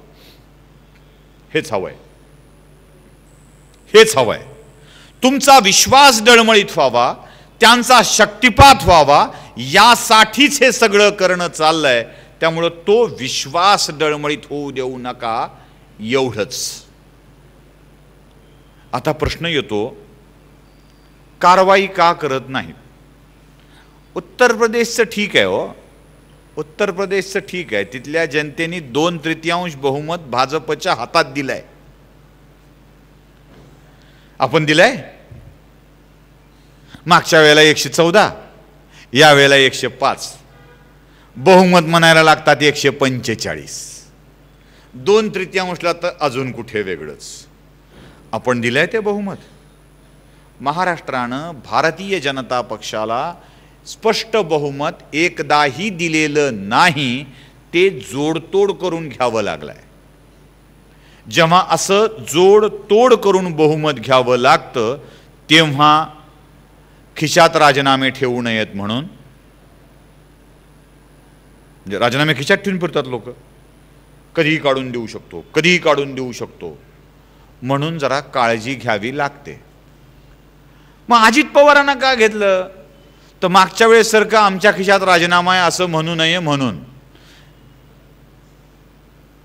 हेच हवंय, हेच हवंय. तुमचा विश्वास डळमळीत व्हावा, त्यांचा शक्तिपात व्हावा, यासाठीच हे सगळं करणं चाललंय. त्यामुळं तो विश्वास डळमळीत होऊ देऊ नका, एवढंच. आता प्रश्न येतो, कारवाई का करत नाहीत? उत्तर प्रदेशचं ठीक आहे हो, उत्तर प्रदेशचं ठीक आहे. तिथल्या जनतेने 2/3 बहुमत भाजपच्या हातात दिलंय. आपण दिलंय. मागच्या वेळेला 114, या वेळेला 105. बहुमत म्हणायला लागतात 145. 2/3ला तर अजून कुठे वेगळंच. आपण दिलंय ते बहुमत. महाराष्ट्रानं भारतीय जनता पक्षाला स्पष्ट बहुमत एकदाही दिलेलं नाही, ते जोडतोड करून घ्यावं लागलंय. जेव्हा असं जोडतोड करून बहुमत घ्यावं लागतं तेव्हा खिशात राजीनामे ठेवू नयेत म्हणून, राजीनामे खिशात ठेवून फिरतात लोक, कधीही काढून देऊ शकतो, कधीही काढून देऊ शकतो, म्हणून जरा काळजी घ्यावी लागते. मग अजित पवारांना का घेतलं? तर मागच्या वेळेसारखं आमच्या खिशात राजीनामा आहे असं म्हणू नये म्हणून.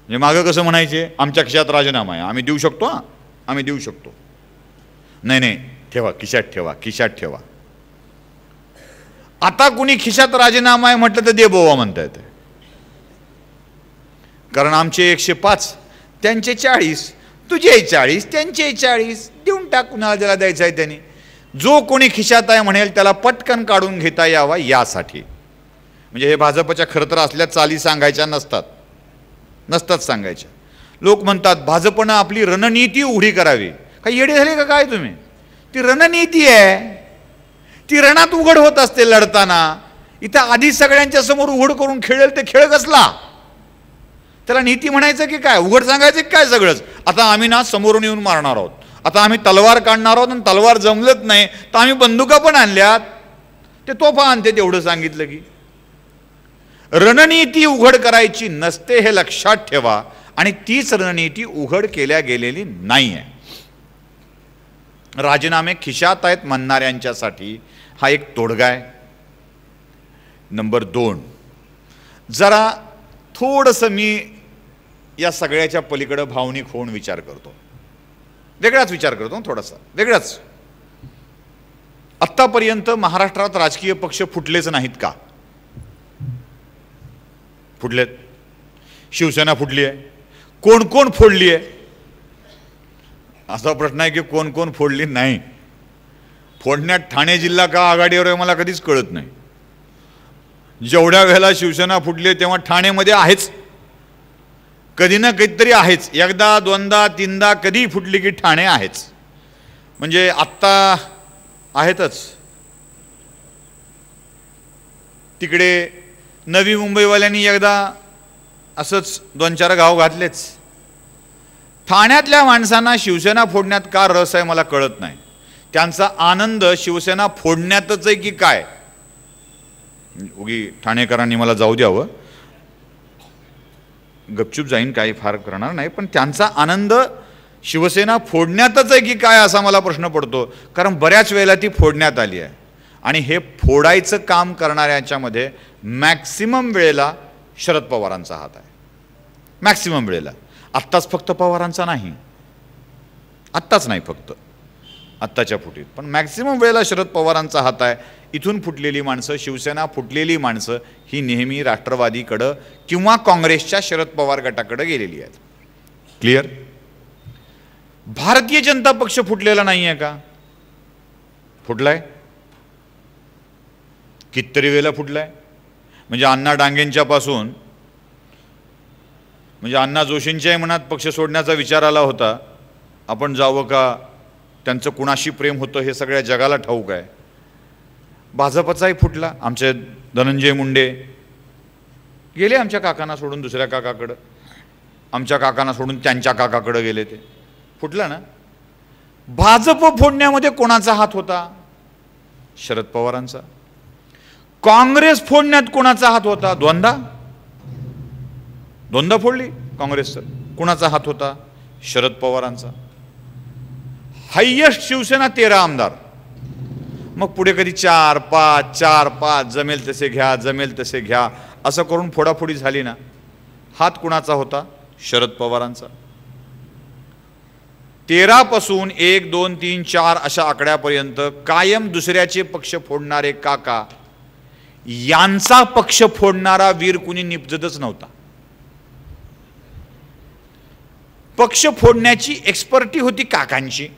म्हणजे मागं कसं म्हणायचे, आमच्या खिशात राजीनामा आहे, आम्ही देऊ शकतो, आम्ही देऊ शकतो. नाही नाही, ठेवा खिशात, ठेवा खिशात ठेवा. आता कुणी खिशात राजीनामा आहे म्हटलं तर दे बोवा म्हणता येते, कारण आमचे 105 त्यांचे 40, तुझे 40 त्यांचे 40, देऊन टाक कुणाला ज्याला द्यायचं आहे त्यांनी. जो कोणी खिशात आहे म्हणेल त्याला पटकन काढून घेता यावा यासाठी. म्हणजे हे भाजपच्या खरं तर असल्या चाली सांगायच्या नसतात सांगायच्या. लोक म्हणतात भाजपनं आपली रणनीती उघडी करावी. काही येडे झाले का काय तुम्ही? ती रणनीती आहे, ती रणात उघड होत असते लढताना. इथं आधी सगळ्यांच्या समोर उघड करून खेळेल ते खेळ कसला? त्याला नीती म्हणायचं की काय? उघड सांगायचं की काय सगळंच? आता आम्ही ना समोरून येऊन मारणार आहोत, आता आम्ही तलवार काढणार आहोत, आणि तलवार जमलत नाही तर आम्ही बंदुका पण आणल्यात, ते तोफा आणते तेवढं सांगितलं की. रणनीती उघड करायची नसते हे लक्षात ठेवा, आणि तीच रणनीती उघड केल्या गेलेली नाही आहे. राजीनामे खिशात आहेत म्हणणाऱ्यांच्यासाठी हा एक तोडगा आहे. नंबर 2, जरा थोडंसं मी या सगळ्याच्या पलीकडे भावनिक होऊन विचार करतो, वेगळाच विचार करतो, थोडासा वेगळाच. आत्तापर्यंत महाराष्ट्रात राजकीय पक्ष फुटलेच नाहीत का? फुटलेत. शिवसेना फुटली आहे. कोण कोण फोडली आहे? असा प्रश्न आहे की कोण कोण फोडली नाही. फोडण्यात ठाणे जिल्हा का आघाडीवर आहे मला कधीच कळत नाही. जेवढ्या वेळेला शिवसेना फुटली तेव्हा ठाणेमध्ये आहेच, कधी ना कधीतरी आहेच. एकदा दोनदा तीनदा कधी फुटली की ठाणे आहेच. म्हणजे आत्ता आहेतच. तिकडे नवी मुंबईवाल्यांनी एकदा असंच 2-4 गाव घातलेच. ठाण्यातल्या माणसांना शिवसेना फोडण्यात का रस आहे मला कळत नाही. त्यांचा आनंद शिवसेना फोडण्यातच आहे की काय? उगी ठाणेकरांनी मला जाऊ द्यावं, गपचूप जाईन, काही फार करणार नाही, पण त्यांचा आनंद शिवसेना फोडण्यातच आहे की काय असा मला प्रश्न पडतो. कारण बऱ्याच वेळेला ती फोडण्यात आली आहे, आणि हे फोडायचं काम करणाऱ्यांच्यामध्ये मॅक्सिमम वेळेला शरद पवारांचा हात आहे. मॅक्सिमम वेळेला. आत्ताच फक्त पवारांचा नाही, आत्ताच नाही फक्त आत्ताच्या फुटीत, पण मॅक्सिमम वेळेला शरद पवारांचा हात आहे. इथून फुटलेली माणसं, शिवसेना फुटलेली माणसं ही नेहमी राष्ट्रवादीकडं किंवा काँग्रेसच्या शरद पवार गटाकडे गेलेली आहेत. क्लिअर? भारतीय जनता पक्ष फुटलेला नाही आहे का? फुटलाय. कितीतरी वेळेला फुटलाय. म्हणजे अण्णा डांगेंच्या पासून, म्हणजे अण्णा जोशींच्याही मनात पक्ष सोडण्याचा विचार आला होता. आपण जावं का? त्यांचं कुणाशी प्रेम होतं हे सगळ्या जगाला ठाऊक आहे. भाजपचाही फुटला. आमचे धनंजय मुंडे गेले आमच्या काकांना सोडून दुसऱ्या काकाकडं, आमच्या काकांना सोडून त्यांच्या काकाकडे गेले, ते फुटला ना. भाजप फोडण्यामध्ये कोणाचा हात होता? शरद पवारांचा. काँग्रेस फोडण्यात कोणाचा हात होता? दोनदा फोडली काँग्रेसचं. कोणाचा हात होता? शरद पवारांचा. हायेस्ट शिवसेना 13 आमदार. मग पुढे कधी 4-5 जमेल तसे घ्या, जमेल तसे घ्या असं करून फोडाफोडी झाली ना. हात कुणाचा होता? शरद पवारांचा. 13 पासून 1, 2, 3, 4 अशा आकड्यापर्यंत कायम दुसऱ्याचे पक्ष फोडणारे काका, यांचा पक्ष फोडणारा वीर कुणी निपजतच नव्हता. पक्ष फोडण्याची एक्सपर्टी होती काकांची.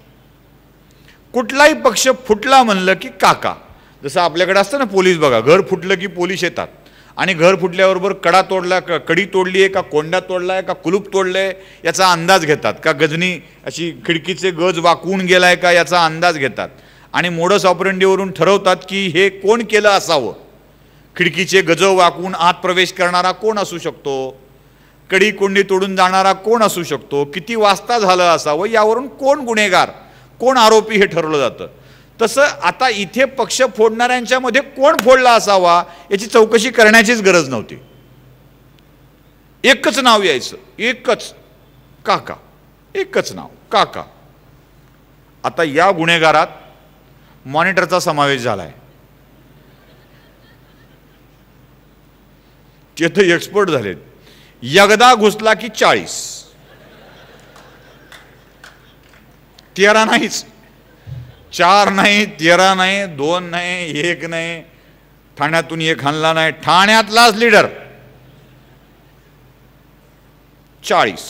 कुठलाही पक्ष फुटला म्हणलं की काका, जसं आपल्याकडे असतं ना पोलीस, बघा घर फुटलं की पोलीस येतात आणि घर फुटल्याबरोबर कडा तोडला का, कडी तोडली आहे का, कोंडा तोडलाय का, कुलूप तोडलंय याचा अंदाज घेतात का, गजनी अशी खिडकीचे गज वाकवून गेलाय का याचा अंदाज घेतात, आणि मोडस ऑपरेंडीवरून ठरवतात की हे कोण केलं असावं. खिडकीचे गज वाकवून आत प्रवेश करणारा कोण असू शकतो, कडी कोंडी तोडून जाणारा कोण असू शकतो, किती वाजता झालं असावं, यावरून कोण गुन्हेगार कोण आरोपी हे ठरवलं जातं. तसं आता इथे पक्ष फोडणाऱ्यांच्या मध्ये कोण फोडला असावा याची चौकशी करण्याचीच गरज नव्हती. एकच नाव यायचं, एकच काका, एकच नाव काका. आता या गुन्हेगारात मॉनिटरचा समावेश झालाय. ते तर एक्सपर्ट झालेत. एकदा घुसला की 40, 13 नाहीच, 4 नाही, 13 नाही, 2 नाही, 1 नाही, ठाण्यातून 1 आणला नाही, ठाण्यातलाच लीडर 40.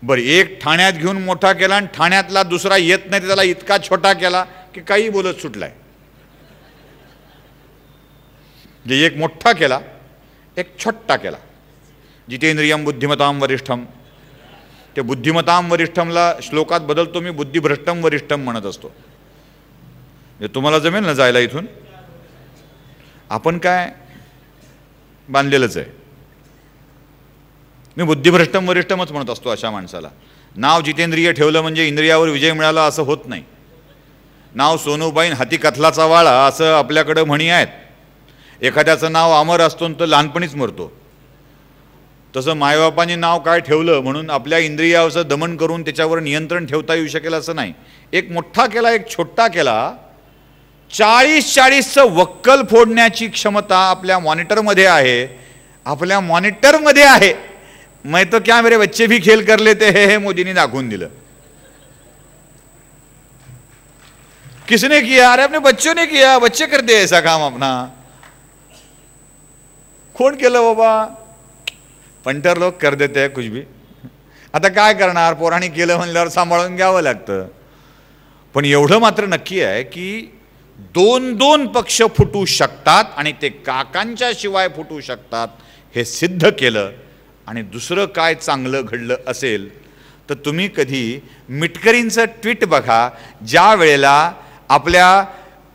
बरं, 1 ठाण्यात घेऊन मोठा केला आणि ठाण्यातला दुसरा येत नाही त्याला इतका छोटा केला की काही बोलत सुटलाय. जे 1 मोठा केला, 1 छोटा केला. जितेंद्रियम बुद्धिमतां वरिष्ठम. ते बुद्धिमतां वरिष्ठमला श्लोकात बदलतो मी, बुद्धिभ्रष्टम वरिष्ठम म्हणत असतो. तुम्हाला जमेल ना जायला इथून? आपण काय बांधलेलंच आहे. मी बुद्धिभ्रष्टम वरिष्ठमच म्हणत असतो अशा माणसाला. नाव जितेंद्रिय ठेवलं म्हणजे इंद्रियावर विजय मिळाला असं होत नाही. नाव सोनूबाईन हाती कथलाचा वाळा असं आपल्याकडं म्हणी आहेत. एखाद्याचं नाव अमर असतो तर लहानपणीच मरतो. तसं मायबापांनी नाव काय ठेवलं म्हणून आपल्या इंद्रियाचं दमन करून त्याच्यावर नियंत्रण ठेवता येऊ शकेल असं नाही. 1 मोठा केला, 1 छोटा केला. 40-40चं वक्कल फोडण्याची क्षमता आपल्या मॉनिटरमध्ये आहे. आपल्या मॉनिटरमध्ये आहे. मैं तो क्या मेरे बच्चे भी खेल कर लेते हैं, मोदींनी दाखवून दिलं. किसने किया? अरे अपने बच्चों ने किया. बच्चे करते ऐसा काम अपना. कोण केलं बाबा? पंटर लोक कर देते हैं कुछ भी. आता काय करणार, पोरांनी केलं म्हणल्यावर सांभाळून घ्यावं लागतं. पण एवढं मात्र नक्की आहे की 2-2 पक्ष फुटू शकतात आणि ते काकांच्या शिवाय फुटू शकतात हे सिद्ध केलं. आणि दुसरं काय चांगलं घडलं असेल तर तुम्ही कधी मिटकरींचं ट्विट बघा. ज्या वेळेला आपल्या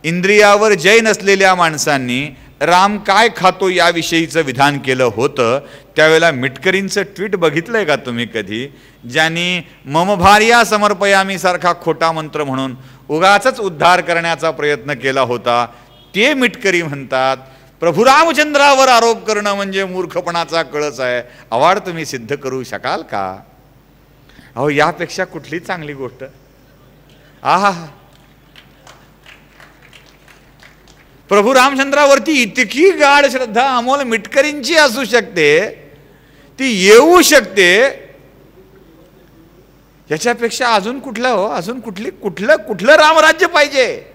इंद्रियावर जय नसलेल्या माणसांनी राम काय खातो याविषयीचं विधान केलं होतं, त्यावेळेला मिटकरींचं ट्विट बघितलंय का तुम्ही कधी? ज्यांनी मम भार्या समर्पयामी सारखा खोटा मंत्र म्हणून उगाचच उद्धार करण्याचा प्रयत्न केला होता. ते मिटकरी म्हणतात प्रभू रामचंद्रावर आरोप करणं म्हणजे मूर्खपणाचा कळस आहे. आवाड तुम्ही सिद्ध करू शकाल का? अहो, यापेक्षा कुठली चांगली गोष्ट? आहा, प्रभू रामचंद्रावरती इतकी गाढ श्रद्धा अमोल मिटकरींची असू शकते, ती येऊ शकते. याच्यापेक्षा अजून कुठलं हो? अजून कुठलं रामराज्य पाहिजे?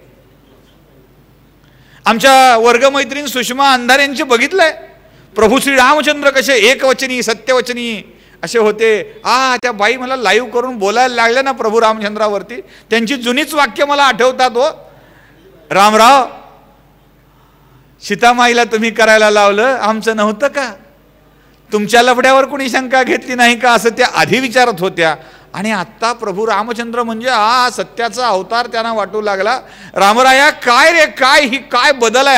आमच्या वर्गमैत्रीण सुषमा अंधार यांचे बघितलंय. प्रभू श्री रामचंद्र कसे एकवचनी सत्यवचनी असे होते. त्या बाई मला लाईव्ह करून बोलायला लागल्या ना प्रभू रामचंद्रावरती. त्यांची जुनीच वाक्य मला आठवतात हो. रामराव, सीतामाईला तुम्ही करायला लावलं, आमचं नव्हतं का? तुमच्या लफड्यावर कोणी शंका घेतली नाही का? असं त्या आधी विचारत होत्या. आणि आत्ता प्रभू रामचंद्र म्हणजे सत्याचा अवतार त्यांना वाटू लागला. रामराया काय रे, काय बदल आहे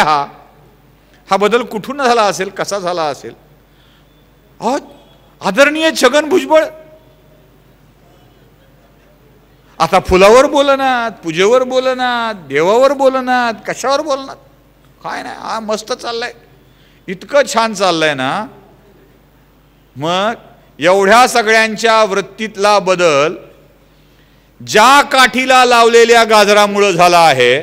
हा बदल कुठून झाला असेल, कसा झाला असेल? आदरणीय छगन भुजबळ आता फुलावर बोलनात, पूजेवर बोलनात, देवावर बोलनात, कशावर बोलनात? काय नाही, मस्त चाललंय, इतकं छान चाललंय ना. मग एवढ्या सगळ्यांच्या वृत्तीतला बदल ज्या काठीला लावलेल्या गाजरामुळे झाला आहे,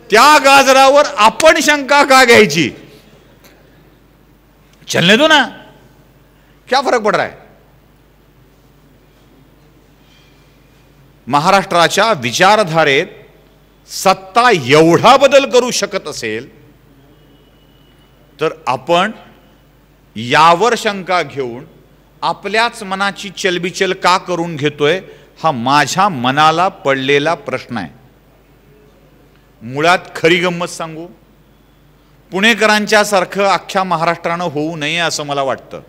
त्या गाजरावर आपण शंका का घ्यायची? चलने दो ना, क्या फरक पड रहा है? महाराष्ट्राच्या विचारधारेत सत्ता एवढा बदल करू शकत असेल तर आपण यावर शंका घेऊन आपल्याच मनाची चलबिचल का करून घेतोय, हा माझ्या मनाला पडलेला प्रश्न आहे. मुळात खरी गंमत सांगू, पुणेकरांच्या सारखं अख्ख्या महाराष्ट्रानं होऊ नये असं मला वाटतं.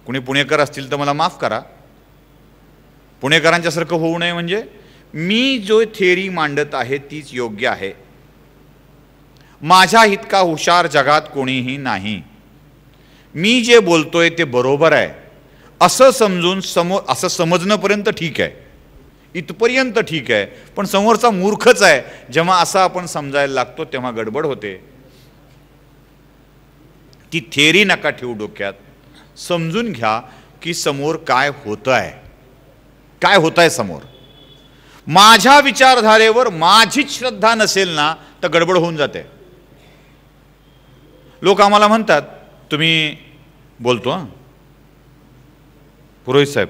कुणी पुणेकर असतील तर मला माफ करा. पुणेकरांच्या सारखं होऊ नये म्हणजे मी जो थेअरी मांडत आहे तीच योग्य आहे. माझ्या इतका हुशार जगात कोणीही नाही. मी जे बोलतोय ते बरोबर आहे असं समजून असं समजणंपर्यंत ठीक आहे, इथपर्यंत ठीक आहे. पण समोरचा मूर्खच आहे जेव्हा असं आपण समजायला लागतो तेव्हा गडबड होते. ती थेअरी नका ठेवू डोक्यात. समजून घ्या की समोर काय होतंय समोर. माझ्या विचारधारेवर माझीच श्रद्धा नसेल ना तर गडबड होऊन जाते. लोक आम्हाला म्हणतात, तुम्ही बोलतो पुरोहित साहेब,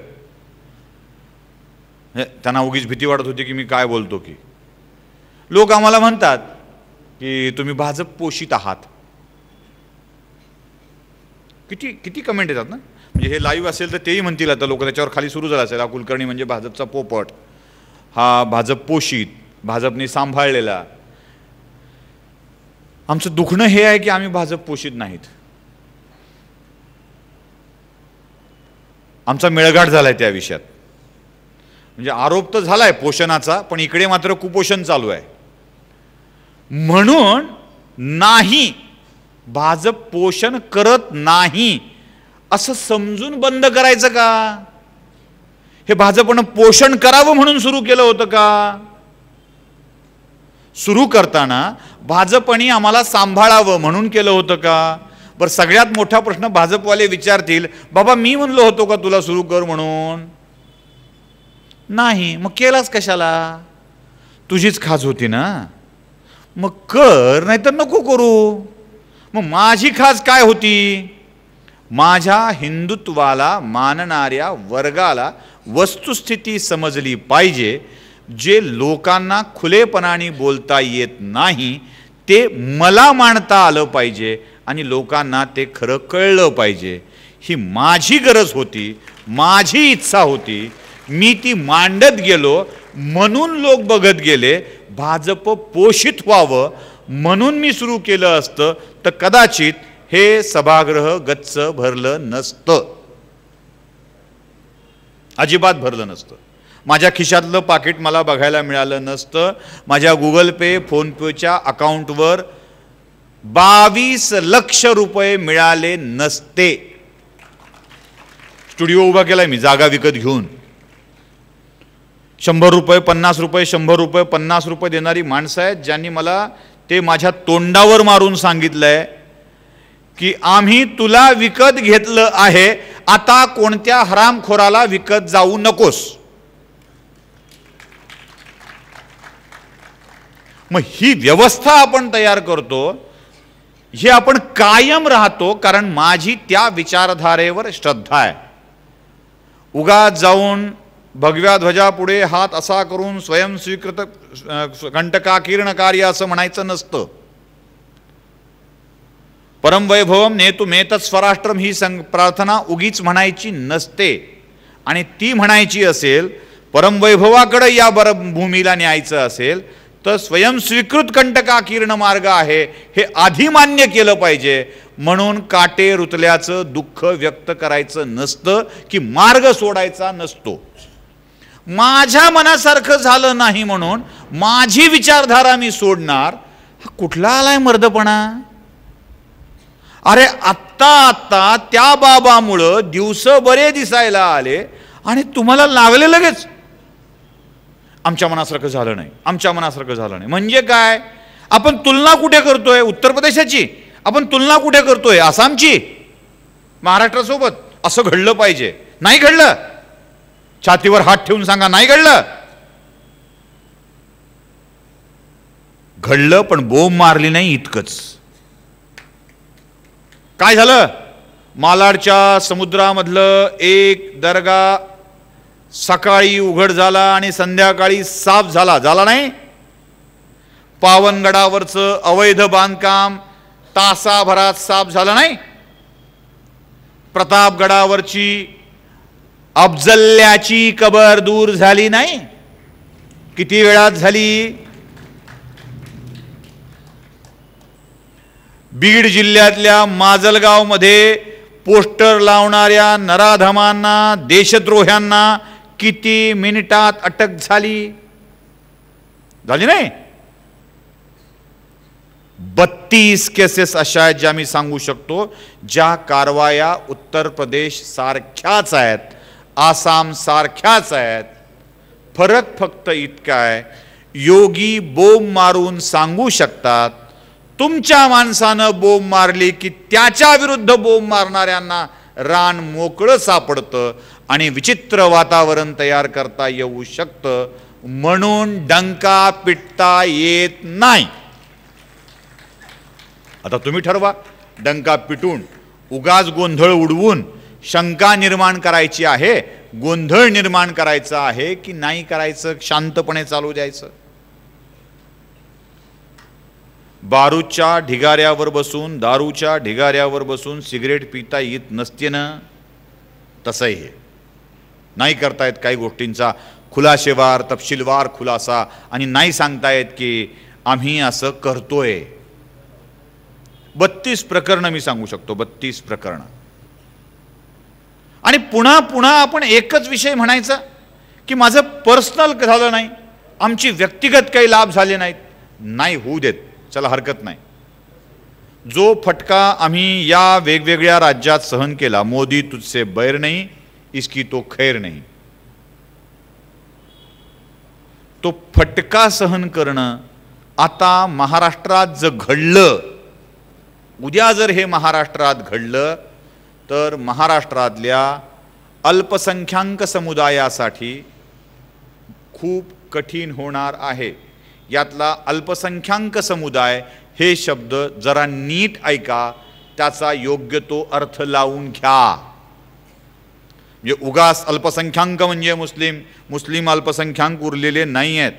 त्यांना उगीच भीती वाटत होती की मी काय बोलतो की. लोक आम्हाला म्हणतात की तुम्ही भाजप पोषित आहात. किती किती कमेंट येतात ना. म्हणजे हे लाईव्ह असेल तर तेही म्हणतील आता लोक, त्याच्यावर खाली सुरू झाला असेल, हा कुलकर्णी म्हणजे भाजपचा पोपट, हा भाजप पोषित, भाजपने सांभाळलेला. आमचं दुखणं हे आहे की आम्ही भाजप पोषित नाहीत. आमचा मेळघाट झालाय त्या विषयात. म्हणजे आरोप तर झालाय पोषणाचा, पण इकडे मात्र कुपोषण चालू आहे. म्हणून नाही, भाजप पोषण करत नाही असं समजून बंद करायचं का? हे भाजपनं पोषण करावं म्हणून सुरू केलं होतं का? सुरू करताना भाजपने आम्हाला सांभाळावं म्हणून केलं होतं का? बरं, सगळ्यात मोठा प्रश्न भाजपवाले विचारतील, बाबा मी म्हणलो होतो का तुला सुरू कर म्हणून? नाही, मग केलास कशाला? तुझीच खाज होती ना, मग कर, नाहीतर नको करू. मग माझी खाज काय होती? माझ्या हिंदुत्वाला मानणाऱ्या वर्गाला वस्तुस्थिती समजली पाहिजे. जे लोकांना खुलेपणाने बोलता येत नाही ते मला मांडता आलं पाहिजे आणि लोकांना ते खरं कळलं पाहिजे. ही माझी गरज होती, माझी इच्छा होती. मी ती मांडत गेलो, म्हणून लोक बघत गेले. भाजप पोषित व्हावं म्हणून मी सुरू केलं असतं तर कदाचित हे सभागृह गच्च भरलं नसतं, अजिबात भरलं नसतं. माझ्या खिशातलं पाकिट मला बघायला मिळालं नसतं. माझ्या गुगल पे, फोनपेच्या अकाउंटवर 22 लक्ष रुपये मिळाले नसते. स्टुडिओ उभा केलाय मी जागा विकत घेऊन. 100 रुपये, 50 रुपये, 100 रुपये, 50 रुपये देणारी माणसं आहेत, ज्यांनी मला ते माझ्या तोंडावर मारून सांगितलंय की आम्ही तुला विकत घेतलं आहे, आता कोणत्या हरामखोराला विकत जाऊ नकोस. मग ही व्यवस्था आपण तयार करतो, हे आपण कायम राहतो, कारण माझी त्या विचारधारेवर श्रद्धा आहे. उगाच जाऊन भगव्या ध्वजापुढे हात असा करून स्वयंस्वीकृत कंटकाकीर्णकार्य असं म्हणायचं नसतं. परमवैभवम नेतु मेतत् स्वराष्ट्रम ही प्रार्थना उगीच म्हणायची नसते. आणि ती म्हणायची असेल, परमवैभवाकडे या भूमीला न्यायचं असेल तर स्वयंस्वीकृत कंटकाकीर्ण मार्ग आहे हे आधी मान्य केलं पाहिजे. म्हणून काटे रुतल्याचं दुःख व्यक्त करायचं नसतं की मार्ग सोडायचा नसतो. माझ्या मनासारखं झालं नाही म्हणून माझी विचारधारा मी सोडणार, हा कुठला आलाय मर्दपणा? अरे आत्ता आत्ता त्या बाबामुळं दिवस बरे दिसायला आले आणि तुम्हाला लागले लगेच आमच्या मनासारखं झालं नाही, आमच्या मनासारखं झालं नाही. म्हणजे काय? आपण तुलना कुठे करतोय? उत्तर प्रदेशाची. आपण तुलना कुठे करतोय? आसामची, महाराष्ट्रासोबत. असं घडलं पाहिजे. नाही घडलं. छातीवर हात ठेवून सांगा, नाही घडलं. घडलं पण बोंब मारली नाही इतकंच. काय झालं? मालाडच्या समुद्रामधलं एक दर्गा सकाळी उघड झाला आणि संध्याकाळी साफ झाला. झाला नाही? पावनगडावरचं अवैध बांधकाम तासाभरात साफ झालं नाही? प्रतापगडावरची अफजल्याची कबर दूर झाली नाही? किती वेळात झाली? बीड जिल्ह्यातल्या माजलगाव मध्ये पोस्टर लावणाऱ्या नराधमांना, देशद्रोह्यांना किती मिनिटात अटक झाली? झाली नाही? 32 केसेस अशा आहेत ज्या मी सांगू शकतो, ज्या कारवाया उत्तर प्रदेश सारख्याच आहेत, आसाम सारख्याच आहेत. फरक फक्त इतका आहे, योगी बोंब मारून सांगू शकतात, तुमच्या माणसानं बोंब मारली की त्याच्या विरुद्ध बोंब मारणाऱ्यांना रान मोकळं सापडतं आणि विचित्र वातावरण तयार करता येऊ शकतं. म्हणून डंका पिटता येत नाही. आता तुम्ही ठरवा, डंका पिटून उगाच गोंधळ उडवून शंका निर्माण करायची आहे, गोंधळ निर्माण करायचा आहे की नाही करायचं, शांतपणे चालू द्यायचं? बारूदच्या ढिगाऱ्यावर बसून, दारूच्या ढिगाऱ्यावर बसून सिगरेट पिता येत नसते ना, तसंही हे नाही करतायत काही गोष्टींचा खुलासेवार तपशीलवार खुलासा, आणि नाही सांगतायत की आम्ही असं करतोय. 32 प्रकरणं मी सांगू शकतो, 32 प्रकरणं. आणि पुन्हा पुन्हा आपण एकच विषय म्हणायचा की माझं पर्सनल झालं नाही, आमची व्यक्तिगत काही लाभ झाले नाहीत. नाही होऊ देत, चला हरकत नाही. जो फटका आम्ही या वेगवेगळ्या राज्यात सहन केला, मोदी तुझसे बैर नहीं इसकी तो खैर नहीं, तो फटका सहन करणं आता महाराष्ट्रात जर घडलं, उद्या जर हे महाराष्ट्रात घडलं तर महाराष्ट्रातल्या अल्पसंख्याक समुदायासाठी खूप कठीण होणार आहे. यातला अल्पसंख्याक समुदाय हे शब्द जरा नीट ऐका, त्याचा योग्य तो अर्थ लावून घ्या. म्हणजे उगाच अल्पसंख्याक म्हणजे मुस्लिम अल्पसंख्याक उरलेले नाही आहेत.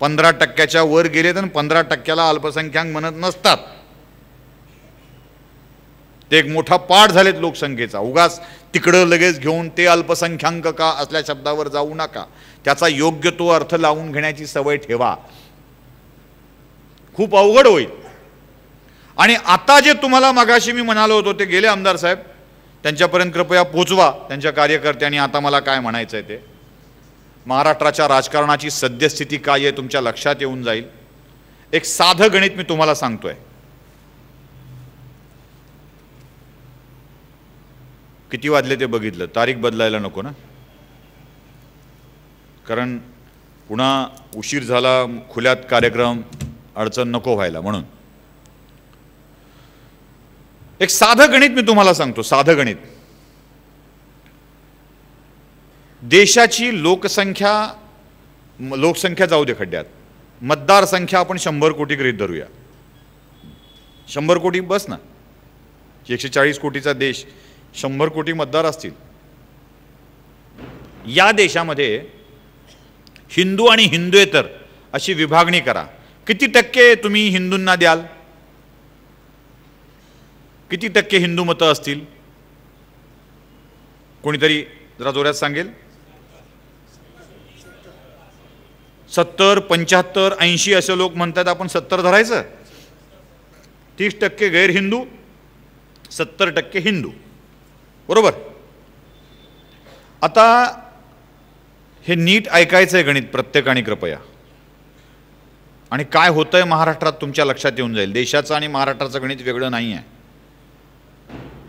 15% वर गेले तर 15%ला अल्पसंख्याक म्हणत नसतात. ते एक मोठा पाठ झालेत लोकसंख्येचा. उगाच तिकडं लगेच घेऊन ते अल्पसंख्याक का असल्या शब्दावर जाऊ नका, त्याचा योग्य तो अर्थ लावून घेण्याची सवय ठेवा. खूप अवघड होईल. आणि आता जे तुम्हाला मागाशी मी म्हणालो होतो ते गेले आमदार साहेब, त्यांच्यापर्यंत कृपया पोचवा त्यांच्या कार्यकर्त्यांनी. आता मला काय म्हणायचं आहे ते, महाराष्ट्राच्या राजकारणाची सद्यस्थिती काय आहे तुमच्या लक्षात येऊन जाईल. एक साधं गणित मी तुम्हाला सांगतोय. किती वाजले ते बघितलं, तारीख बदलायला नको ना, कारण पुन्हा उशीर झाला, खुल्यात कार्यक्रम, अडचण नको व्हायला म्हणून. एक साधं गणित मी तुम्हाला सांगतो, साधं गणित. देशाची लोकसंख्या जाऊ दे खड्ड्यात, मतदार संख्या आपण 100 कोटी गृहीत धरूया. 100 कोटी बस ना, 140 कोटीचा देश, 100 कोटी मतदार असतील. या देशामध्ये हिंदू आणि हिंदुएतर अशी विभागणी करा. किती टक्के तुम्ही हिंदूंना द्याल? किती टक्के हिंदू मतं असतील? कोणीतरी जरा जोरात सांगेल? 70, 75, 80 असे लोक म्हणतात. आपण 70 धरायचं. 30% गैर हिंदू, 70% हिंदू, बरोबर? आता हे नीट ऐकायचं आहे गणित प्रत्येकाने कृपया. आणि काय होतंय महाराष्ट्रात तुमच्या लक्षात येऊन जाईल. देशाचं आणि महाराष्ट्राचं गणित वेगळं नाही आहे.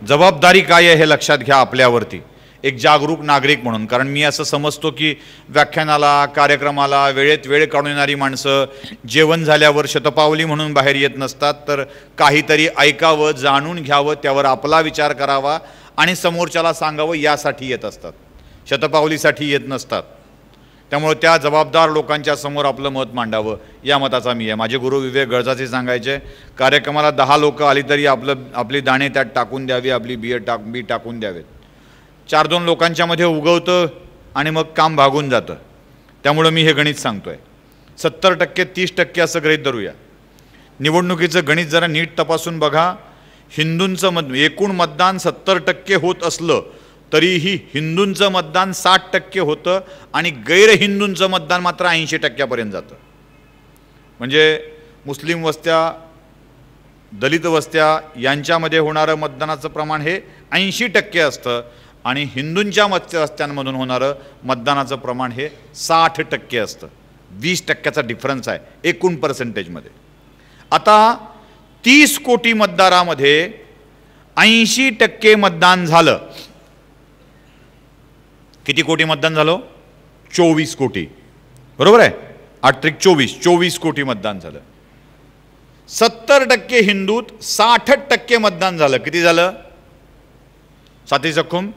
जबाबदारी काय आहे हे लक्षात घ्या आपल्यावरती, एक जागरूक नागरिक म्हणून. कारण मी असं समजतो की व्याख्यानाला, कार्यक्रमाला वेळेत वेळ काढून येणारी माणसं जेवण झाल्यावर शतपावली म्हणून बाहेर येत नसतात, तर काहीतरी ऐकावं, जाणून घ्यावं, त्यावर आपला विचार करावा आणि समोरच्याला सांगावं यासाठी येत असतात, शतपावलीसाठी येत नसतात. त्यामुळे त्या जबाबदार लोकांच्या समोर आपलं मत मांडावं या मताचा मी आहे. माझे गुरु विवेक गळजाचे सांगायचे, कार्यक्रमाला 10 लोक आली तरी आपली दाणे त्यात टाकून द्यावी, आपली बी टाकून द्यावेत. 4-2 लोकांच्या मध्ये उगवतं आणि मग काम भागून जातं. त्यामुळे मी हे गणित सांगतोय. 70% 30% असं गृहीत धरूया. निवडणुकीचं गणित जरा नीट तपासून बघा. हिंदूंचं एकूण मतदान 70% होत असलं तरीही हिंदूंचं मतदान 60% होतं आणि गैरहिंदूंचं मतदान मात्र 80% जातं. म्हणजे मुस्लिम वस्त्या, दलित वस्त्या यांच्यामध्ये होणारं मतदानाचं प्रमाण हे 80% असतं आणि हिंदूंच्या वस्त्यांमधून होणारं मतदानाचं प्रमाण हे 60% असतं. 20%चा डिफरन्स आहे एकूण पर्सेंटेजमध्ये. आता 30 कोटी मतदारामध्ये 80% मतदान झालं. किती कोटी मतदान झालं? 24 कोटी, बरोबर आहे? 8 त्रिक 24 कोटी मतदान झालं. 70% हिंदूत 60% मतदान झालं. किती झालं? 7 जखम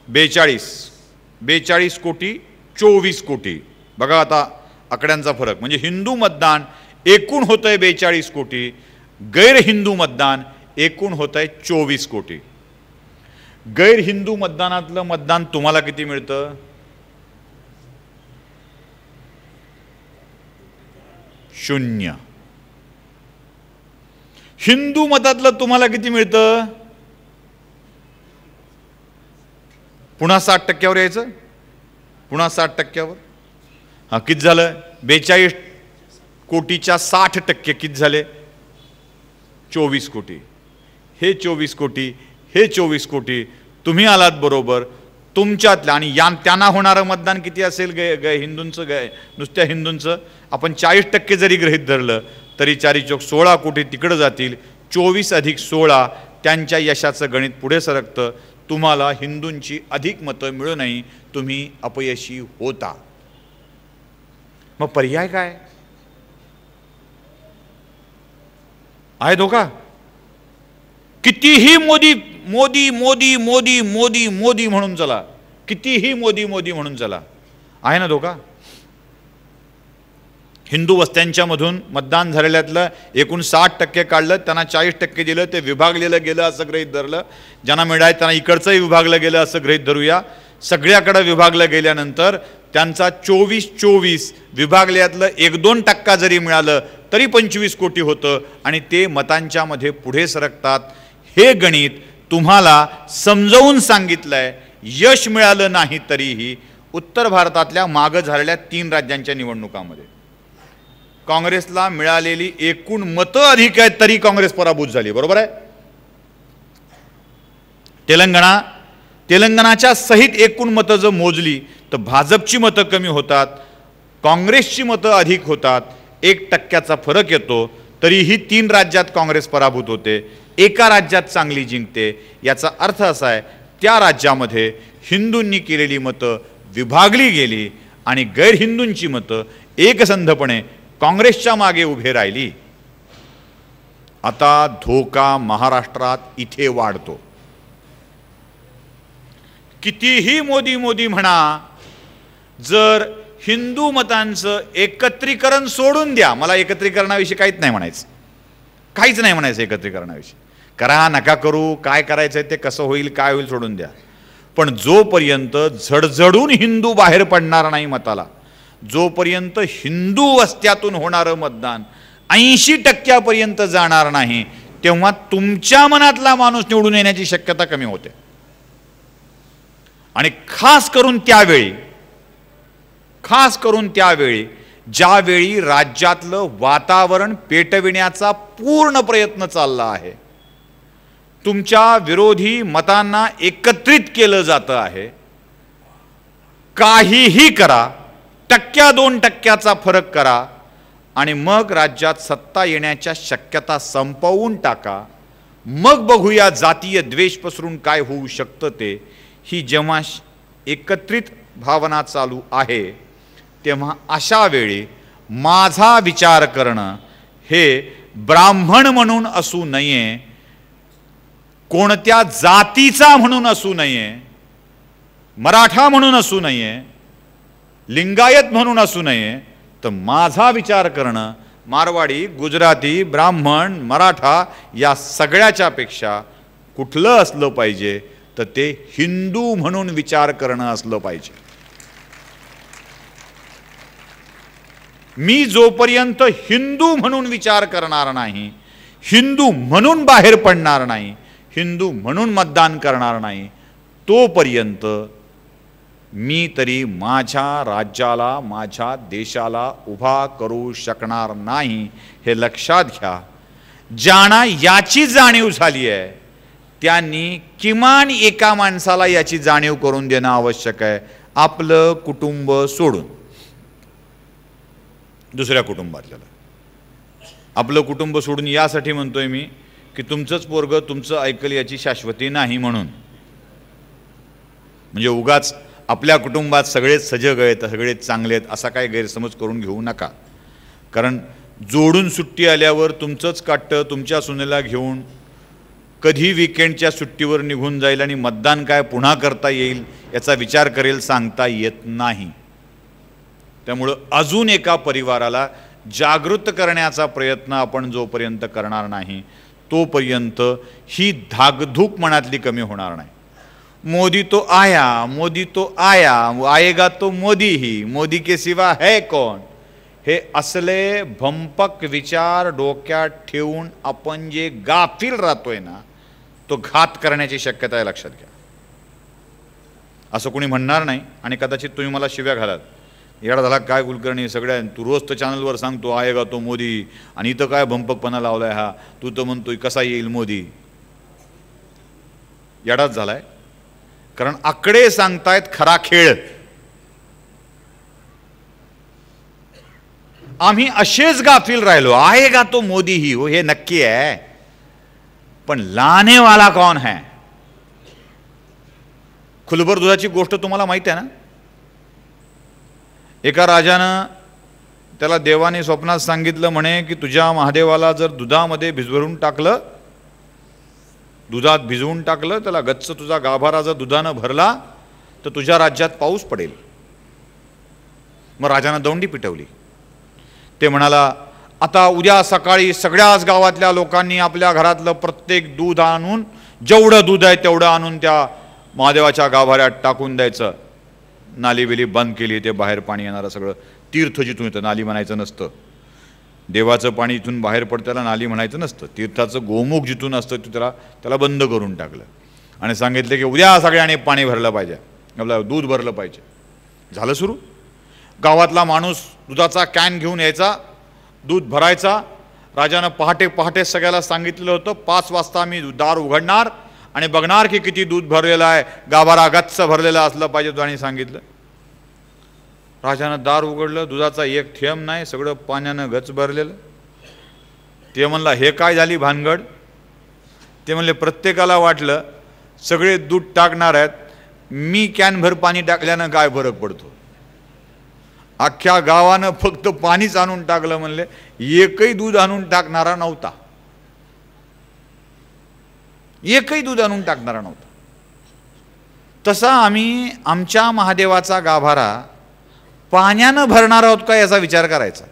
42 कोटी 24 कोटी. बघा आता आकड्यांचा फरक. म्हणजे हिंदू मतदान एकूण होतंय 42 कोटी, गैरहिंदू मतदान एकूण होतंय 24 कोटी. गैर हिंदू मतदानातलं मतदान तुम्हाला किती मिळतं? 0. हिंदू मतातलं तुम्हाला किती मिळतं? पुन्हा 60% यायचं, पुन्हा 60%. हा किती झालं? 42 कोटीच्या 60% किती झाले? 24 कोटी. हे 24 कोटी, हे 24 कोटी तुम्ही आलात बरोबर. तुमच्यातलं आणि त्यांना होणारं मतदान किती असेल? हिंदूंचं नुसत्या हिंदूंचं आपण 40% जरी गृहीत धरलं तरी 4×4 कोटी तिकडं जातील. 24 अधिक 16 त्यांच्या यशाचं गणित पुढे सरकतं. तुम्हाला हिंदूंची अधिक मतं मिळूनही तुम्ही अपयशी होता. मग पर्याय काय आहे? धोका कितीही मोदी मोदी मोदी मोदी मोदी मोदी म्हणून चला, कितीही मोदी मोदी म्हणून चला, आहे ना धोका? हिंदू वस्त्यांच्या मधून मतदान झालेल्यातलं एकूण 60% काढलं, त्यांना 40% दिलं, ते विभागलेलं गेलं असं गृहीत धरलं. ज्यांना मिळाय त्यांना इकडचंही विभागलं गेलं असं गृहीत धरूया. सगळ्याकडे विभागलं गेल्यानंतर त्यांचा 24 विभागल्यातलं 1-2% जरी मिळालं तरी 25 कोटी होतं आणि ते मतांच्या मध्ये पुढे सरकतात. हे गणित तुम्हाला समजावून सांगितलंय. यश मिळालं नाही तरीही उत्तर भारतातल्या मागं झालेल्या 3 राज्यांच्या निवडणुकांमध्ये काँग्रेसला मिळालेली एकूण मतं अधिक आहेत तरी काँग्रेस पराभूत झाली. बरोबर आहे? तेलंगणाच्या सहित एकूण मतं जर मोजली तर भाजपची मतं कमी होतात, काँग्रेसची मतं अधिक होतात. 1%चा फरक येतो. तरीही 3 राज्यात काँग्रेस पराभूत होते, एका राज्यात चांगली जिंकते. याचा अर्थ असा आहे त्या राज्यामध्ये हिंदूंनी केलेली मतं विभागली गेली आणि गैरहिंदूंची मतं एकसंधपणे काँग्रेसच्या मागे उभे राहिली. आता धोका महाराष्ट्रात इथे वाढतो. कितीही मोदी मोदी म्हणा, जर हिंदू मतांचं एकत्रीकरण सोडून द्या. मला एकत्रीकरणाविषयी काहीच नाही म्हणायचं, काहीच नाही म्हणायचं एकत्रीकरणाविषयी. करा नका करू, काय करायचंय ते कसं होईल काय होईल सोडून द्या. पण जोपर्यंत झडझडून हिंदू बाहेर पडणार नाही मताला, जोपर्यंत हिंदू वस्त्यातून होणारं मतदान 80% जाणार नाही, तेव्हा तुमच्या मनातला माणूस निवडून येण्याची शक्यता कमी होते. आणि खास करून त्यावेळी ज्यावेळी राज्यातलं वातावरण पेटविण्याचा पूर्ण प्रयत्न चालला आहे, तुमच्या विरोधी मतांना एकत्रित केलं जातं आहे. काहीही करा, 1-2%चा फरक करा आणि मग राज्यात सत्ता येण्याच्या शक्यता संपवून टाका. मग बघूया जातीय द्वेष पसरून काय होऊ शकतं ते. ही जेव्हा एकत्रित भावना चालू आहे तेव्हा अशा वेळी माझा विचार करणं हे ब्राह्मण म्हणून असू नये, कोणत्या जातीचा म्हणून असू नये, मराठा म्हणून असू नये, लिंगायत म्हणून असू नये, तर माझा विचार करणं मारवाडी, गुजराती, ब्राह्मण, मराठा या सगळ्याच्या पेक्षा कुठलं असलं पाहिजे तर ते हिंदू म्हणून विचार करणं असलं पाहिजे. मी जोपर्यंत हिंदू म्हणून विचार करणार नाही, हिंदू म्हणून बाहेर पडणार नाही, हिंदू म्हणून मतदान करणार नाही, तोपर्यंत मी तरी माझ्या राज्याला, माझ्या देशाला उभा करू शकणार नाही. हे लक्षात घ्या. ज्यांना याची जाणीव झाली आहे त्यांनी किमान एका माणसाला याची जाणीव करून देणं आवश्यक आहे. आपलं कुटुंब सोडून दुसऱ्या कुटुंबातल्याला. आपलं कुटुंब सोडून यासाठी म्हणतोय मी की तुमचंच पोरग तुमचं ऐकल याची शाश्वती नाही म्हणून. म्हणजे उगाच आपल्या कुटुंबात सगळेच सजग आहेत, सगळेच चांगले आहेत असा काही गैरसमज करून घेऊ नका. कारण जोडून सुट्टी आल्यावर तुमचंच काटतं तुमच्या सुनेला घेऊन कधी विकेंडच्या सुट्टीवर निघून जाईल आणि मतदान काय पुन्हा करता येईल याचा विचार करेल सांगता येत नाही. त्यामुळं अजून एका परिवाराला जागृत करण्याचा प्रयत्न आपण जोपर्यंत करणार नाही तोपर्यंत ही धाकधूक मनातली कमी होणार नाही. मोदी तो आया, मोदी तो आया, आएगा तो मोदी ही, मोदी के सिवा है कौन. हे असले भंपक विचार डोक्यात ठेवून आपण जे गाफील राहतोय ना, तो घात करण्याची शक्यता आहे, लक्षात घ्या. असं कोणी म्हणणार नाही आणि कदाचित तुम्ही मला शिव्या घालात, येडा झाला काय कुलकर्णी, सगळ्या तू रोज तर चॅनलवर सांगतो आएगा तो मोदी आणि इथं काय भंपकपणा लावलाय हा, तू तर म्हणतोय कसा येईल मोदी. येडाच झालाय, कारण आकडे सांगतायत खरा खेळ. आम्ही असेच गाफील राहिलो, आएगा तो मोदी ही, हो हे नक्की आहे, पण लाने वाला कौन है. खुलबर दुधाची गोष्ट तुम्हाला माहिती आहे ना. एका राजानं त्याला देवाने स्वप्नात सांगितलं म्हणे की तुझ्या महादेवाला जर दुधामध्ये भिजवून टाकलं, दुधात भिजवून टाकलं, त्याला गच्च तुझा गाभारा जर दुधानं भरला तर तुझ्या राज्यात पाऊस पडेल. मग राजानं दौंडी पिटवली. ते म्हणाला आता उद्या सकाळी सगळ्याच गावातल्या लोकांनी आपल्या घरातलं प्रत्येक दूध आणून, जेवढं दूध आहे तेवढं आणून त्या महादेवाच्या गाभाऱ्यात टाकून द्यायचं. नाली बिली बंद केली, ते बाहेर पाणी येणारं सगळं तीर्थ जिथून येतं, नाली म्हणायचं नसतं. देवाचं पाणी इथून बाहेर पडतं त्याला नाली म्हणायचं नसतं. तीर्थाचं गोमुख जिथून असतं त्याला बंद करून टाकलं आणि सांगितलं की उद्या सगळ्यांनी पाणी भरलं पाहिजे, आपलं दूध भरलं पाहिजे. झालं सुरू. गावातला माणूस दुधाचा कॅन घेऊन यायचा, दूध भरायचा. राजानं पहाटे पहाटे सगळ्याला सांगितलेलं होतं 5 वाजता मी दार उघडणार आणि बघणार की किती दूध भरलेलं आहे, गाभारा गच्च भरलेला असलं पाहिजे आणि सांगितलं. राजानं दार उघडलं, दुधाचा एक थेंब नाही, सगळं पाण्यानं गच्च भरलेलं. ते म्हणला हे काय झाली भानगड. ते म्हणले प्रत्येकाला वाटलं सगळे दूध टाकणार आहेत, मी कॅनभर पाणी टाकल्यानं काय फरक पडतो. अख्ख्या गावानं फक्त पाणीच आणून टाकलं. म्हणले एकही दूध आणून टाकणारा नव्हता, एकही दूध आणून टाकणारा नव्हता. तसा आम्ही आमच्या महादेवाचा गाभारा पाण्यानं भरणार आहोत का याचा विचार करायचा.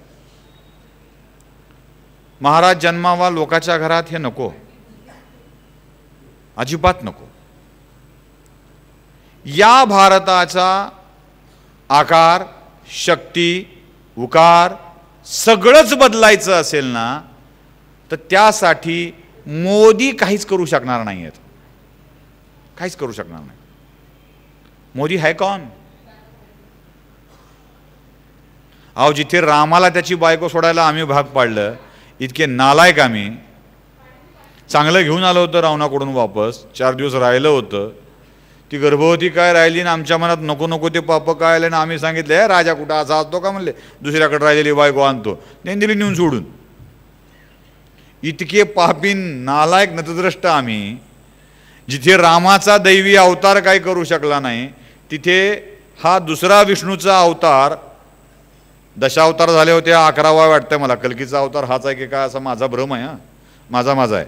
महाराज जन्मावा लोकाच्या घरात हे नको, अजिबात नको. या भारताचा आकार, शक्ती, उकार सगळंच बदलायचं असेल ना, तर त्यासाठी मोदी काहीच करू शकणार नाही आहेत, काहीच करू शकणार नाही. मोदी है कौन. अहो जिथे रामाला त्याची बायको सोडायला आम्ही भाग पाडलं, इतके नालायक आम्ही. चांगलं घेऊन आलं होतं रावणाकडून वापस, 4 दिवस राहिलं होतं, ती गर्भवती काय राहिली ना, आमच्या मनात नको नको ते पाप काय आले ना, आम्ही सांगितले राजा कुठं असा असतो का, म्हणले दुसऱ्याकडे राहिलेली बायको आणतो, त्यांनी दिली नेऊन सोडून. इतके पापीन नालायक नतद्रष्ट आम्ही. जिथे रामाचा दैवी अवतार काय करू शकला नाही, तिथे हा दुसरा विष्णूचा अवतार, 10 अवतार झाले होते, 11वा वाटतं मला, कल्कीचा अवतार हाच आहे की काय असा माझा भ्रम आहे. माझा आहे.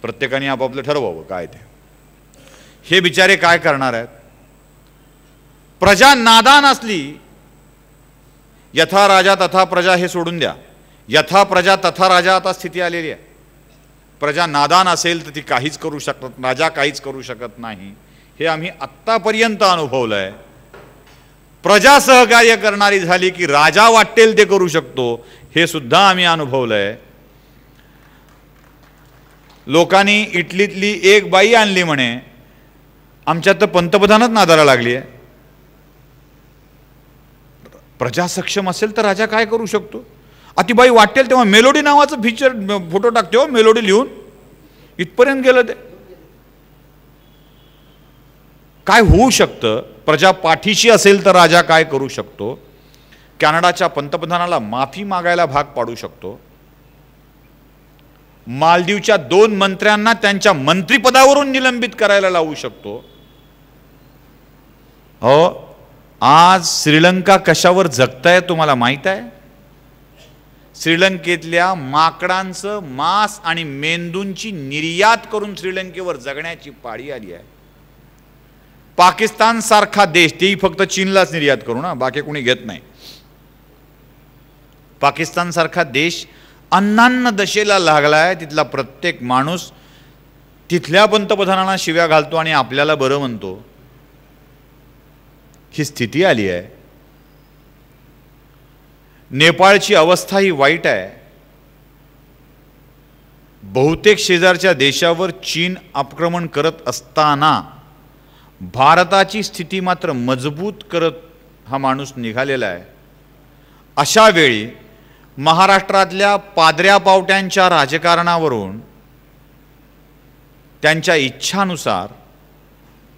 प्रत्येकाने आपापलं ठरवावं काय ते. हे बिचारे काय करणार आहेत. प्रजा नादान असली, यथा राजा तथा प्रजा हे सोडून द्या, यथा प्रजा तथा राजा आता स्थिती आलेली आहे. प्रजा नादान असेल तर ती काहीच करू शकत, राजा काहीच करू शकत नाही. हे आम्ही आत्तापर्यंत अनुभवलं आहे. प्रजा सहकार्य करणारी झाली की राजा वाटेल ते करू शकतो, हे सुद्धा आम्ही अनुभवलं आहे. लोकांनी इटलीतली एक बाई आणली म्हणे, आमच्यात तर पंतप्रधानच नादाला लागली आहे. प्रजा सक्षम असेल तर राजा काय करू शकतो. अति बाई वाटेल तेव्हा मेलोडी नावाचं फोटो टाकते हो, मेलोडी लिहून. इथपर्यंत गेलं ते. काय होऊ शकतं. प्रजा पाठीशी असेल तर राजा काय करू शकतो. कॅनडाच्या पंतप्रधानाला माफी मागायला भाग पाडू शकतो. मालदीवच्या 2 मंत्र्यांना त्यांच्या मंत्रिपदावरून निलंबित करायला लावू शकतो. हो, आज श्रीलंका कशावर जगताय तुम्हाला माहित आहे. श्रीलंकेतल्या माकडांचं मांस आणि मेंदूंची निर्यात करून श्रीलंकेवर जगण्याची पाळी आली आहे. पाकिस्तान सारखा देश, तेही फक्त चीनलाच निर्यात करू ना, बाकी कोणी घेत नाही. पाकिस्तान सारखा देश अन्नान्न दशेला लागलाय. तिथला प्रत्येक माणूस तिथल्या पंतप्रधानांना शिव्या घालतो आणि आपल्याला बरं म्हणतो, ही स्थिती आली आहे। नेपाळची अवस्था ही वाईट आहे। बहुतेक शेजारच्या देशावर चीन आक्रमण करत असताना भारताची स्थिती मात्र मजबूत करत हा माणूस निघालेला आहे। अशा वेळी महाराष्ट्रातल्या पादऱ्या पावट्यांच्या राजकारणावरून त्यांच्या इच्छानुसार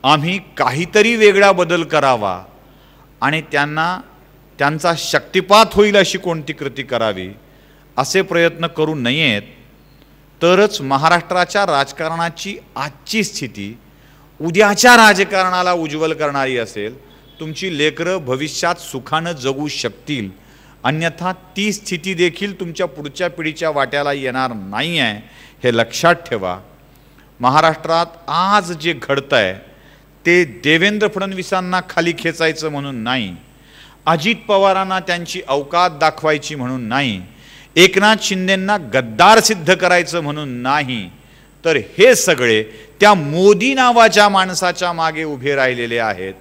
आम्ही काहीतरी वेगळा बदल करावा आणि त्यांचा शक्तिपात होईल अशी कोणती कृती करावी असे प्रयत्न करू नयेत, तरच महाराष्ट्राच्या राजकारणाची आजची स्थिती उद्याच्या राजकारणाला उज्ज्वल करणारी असेल। तुमची लेकरं भविष्यात सुखानं जगू शकतील, अन्यथा ती स्थिती देखील तुमच्या पुढच्या पिढीच्या वाट्याला येणार नाही आहे, हे लक्षात ठेवा। महाराष्ट्रात आज जे घडतंय ते देवेंद्र फडणवीसांना खाली खेचायचं म्हणून नाही, अजित पवारांना त्यांची अवकात दाखवायची म्हणून नाही, एकनाथ शिंदेंना गद्दार सिद्ध करायचं म्हणून नाही, तर हे सगळे त्या मोदी नावाच्या माणसाच्या मागे उभे राहिलेले आहेत।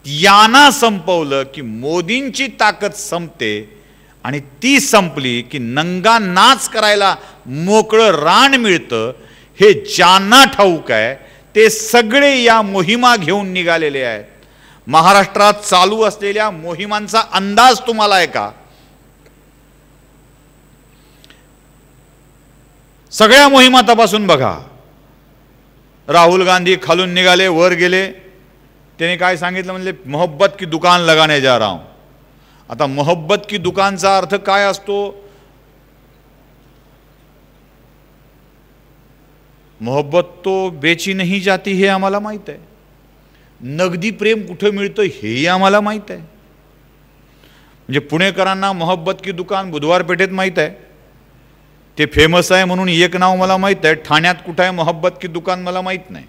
यांना संपवलं की मोदींची ताकद संपते आणि ती संपली की नंगा नाच करायला मोकळं रान मिळतं। हे ज्यांना ठाऊक आहे ते सगळे या मोहिमा घेऊन निघालेले आहेत। महाराष्ट्रात चालू असलेल्या मोहिमांचा अंदाज तुम्हाला आहे का? सगळ्या मोहिमा तपासून बघा। राहुल गांधी खालून निघाले, वर गेले, त्याने काय सांगितलं म्हणजे मोहब्बत की दुकान लगाने जा रहा हूं। आता मोहब्बत की दुकानचा अर्थ काय असतो? मोहब्बत तो बेची नहीं जाती हे आम्हाला माहित आहे। नगदी प्रेम कुठे मिळतं हेही आम्हाला माहित आहे। म्हणजे पुणेकरांना मोहब्बत की दुकान बुधवार पेठेत माहित आहे, ते फेमस आहे म्हणून एक नाव मला माहित आहे। ठाण्यात कुठे आहे मोहब्बत की दुकान मला माहित नाही।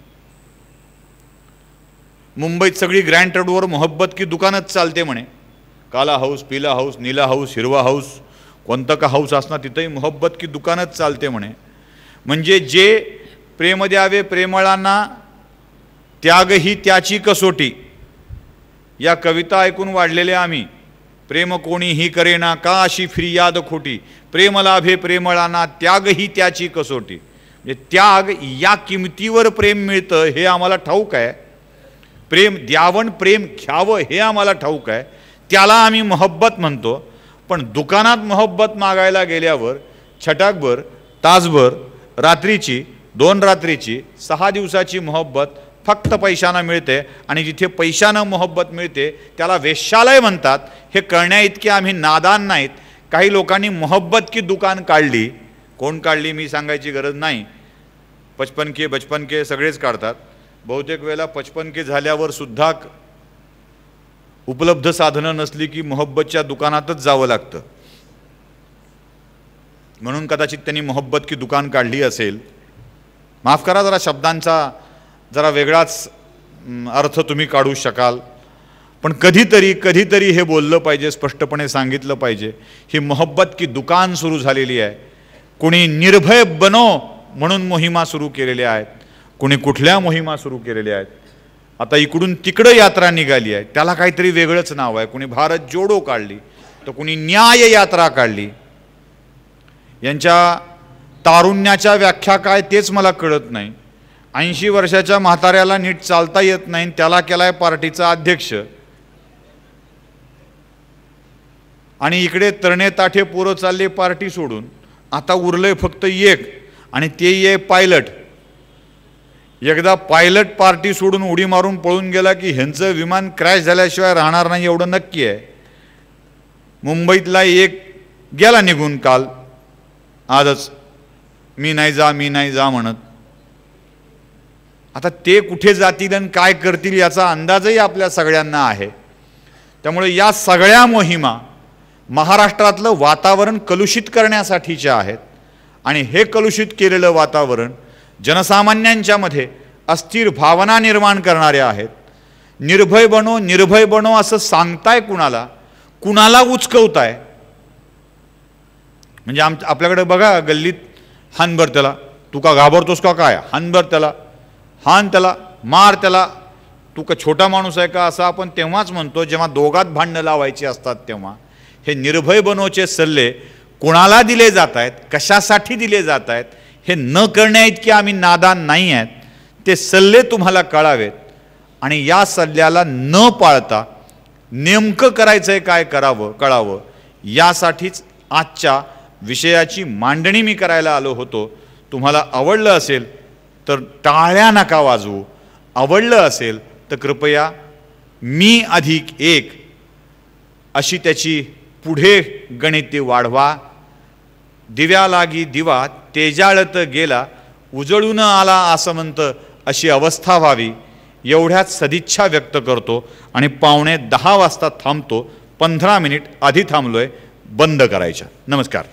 मुंबईत सगळी ग्रँड रोडवर मोहब्बत की दुकानच चालते म्हणे। काला हाऊस, पीला हाऊस, नीला हाऊस, हिरवा हाऊस, कोणतं का हाऊस असणार तिथेही मोहब्बत की दुकानच चालते म्हणे। म्हणजे जे प्रेम द्यावे प्रेमळांना, त्याग ही त्याची कसोटी, या कविता ऐकून वाढलेले आम्ही। प्रेम कोणीही करेना का अशी फिर्याद खोटी, प्रेम लाभे प्रेमळांना त्याग ही त्याची कसोटी। म्हणजे त्याग या किमतीवर प्रेम मिळतं हे आम्हाला ठाऊक आहे। प्रेम द्यावण प्रेम घ्यावं हे आम्हाला ठाऊक आहे, त्याला आम्ही मोहब्बत म्हणतो। पण दुकानात मोहब्बत मागायला गेल्यावर छटाकभर, तासभर, रात्रीची, 2 रात्रीची, 6 दिवसाची मोहब्बत फक्त पैशानं मिळते आणि जिथे पैशानं मोहब्बत मिळते त्याला वेश्यालय म्हणतात। हे कळण्या इतके आम्ही नादान नाहीत। काही लोकांनी मोहब्बत की दुकान काढली, कोण काढली मी सांगायची गरज नाही। 55 के सगळेच काढतात। बहुतेक वेळेला 55 के झाल्यावर सुद्धा उपलब्ध साधनं नसली की मोहब्बतच्या दुकानातच जावं लागतं, म्हणून कदाचित त्यांनी मोहब्बत की दुकान काढली असेल। माफ करा, जरा शब्दांचा जरा वेगळाच अर्थ तुम्ही काढू शकाल, पण कधीतरी हे बोललं पाहिजे, स्पष्टपणे सांगितलं पाहिजे। ही मोहब्बत की दुकान सुरू झालेली आहे। कोणी निर्भय बनो म्हणून मोहिमा सुरू केलेल्या आहेत, कोणी कुठल्या मोहिमा सुरू केलेल्या आहेत। आता इकडून तिकडं यात्रा निघाली आहे, त्याला काहीतरी वेगळंच नाव आहे। कोणी भारत जोडो काढली, तर कोणी न्याय यात्रा काढली। यांच्या तारुण्याच्या व्याख्या काय तेच मला कळत नाही। 80 वर्षाच्या म्हाताऱ्याला नीट चालता येत नाही, त्याला केलाय पार्टीचा अध्यक्ष, आणि इकडे तरणे ताठे पोरं चालले पार्टी सोडून। आता उरलंय फक्त एक, आणि ते ये पायलट। एकदा पायलट पार्टी सोडून उडी मारून पळून गेला की ह्यांचं विमान क्रॅश झाल्याशिवाय राहणार नाही एवढं नक्की आहे। मुंबईतला एक गेला निघून काल, आजच मी नाही जा म्हणत। आता ते कुठे जातील आणि काय करतील याचा अंदाजही आपल्या सगळ्यांना आहे। त्यामुळे या सगळ्या मोहिमा महाराष्ट्रातलं वातावरण कलुषित करण्यासाठीच्या आहेत, आणि हे कलुषित केलेलं वातावरण जनसामान्यांच्या मध्ये अस्थिर भावना निर्माण करणारे आहेत। निर्भय बनो असं सांगताय कुणाला उचकवताय? म्हणजे आपल्याकडे बघा, गल्लीत हानभर त्याला, तू का घाबरतोस का काय, हानभर त्याला, हान त्याला, मार त्याला, तू का छोटा माणूस आहे का, असं आपण तेव्हाच म्हणतो जेव्हा दोघात भांडणं लावायची असतात तेव्हा. हे निर्भय बनोचे सल्ले कोणाला दिले जात आहेत, कशासाठी दिले जात आहेत हे न करण्याइतके आम्ही नादान नाही आहेत. ते सल्ले तुम्हाला कळावेत आणि या सल्ल्याला न पाळता नेमकं करायचं आहे काय करावं कळावं, यासाठीच आजच्या विषयाची मांडणी मी करायला आलो होतो. तुम्हाला आवडलं असेल तर टाळ्या नका वाजवू, आवडलं असेल तर कृपया मी अधिक एक अशी त्याची पुढे गणिते वाढवा. दिव्या लागी दिवा तेजाळत गेला, उजळून आला आसमंत अशी अवस्था व्हावी, एवढ्याच सदिच्छा व्यक्त करतो आणि 9:45 वाजता थांबतो. 15 मिनिट आधी थांबलोय, बंद करायच्या. नमस्कार.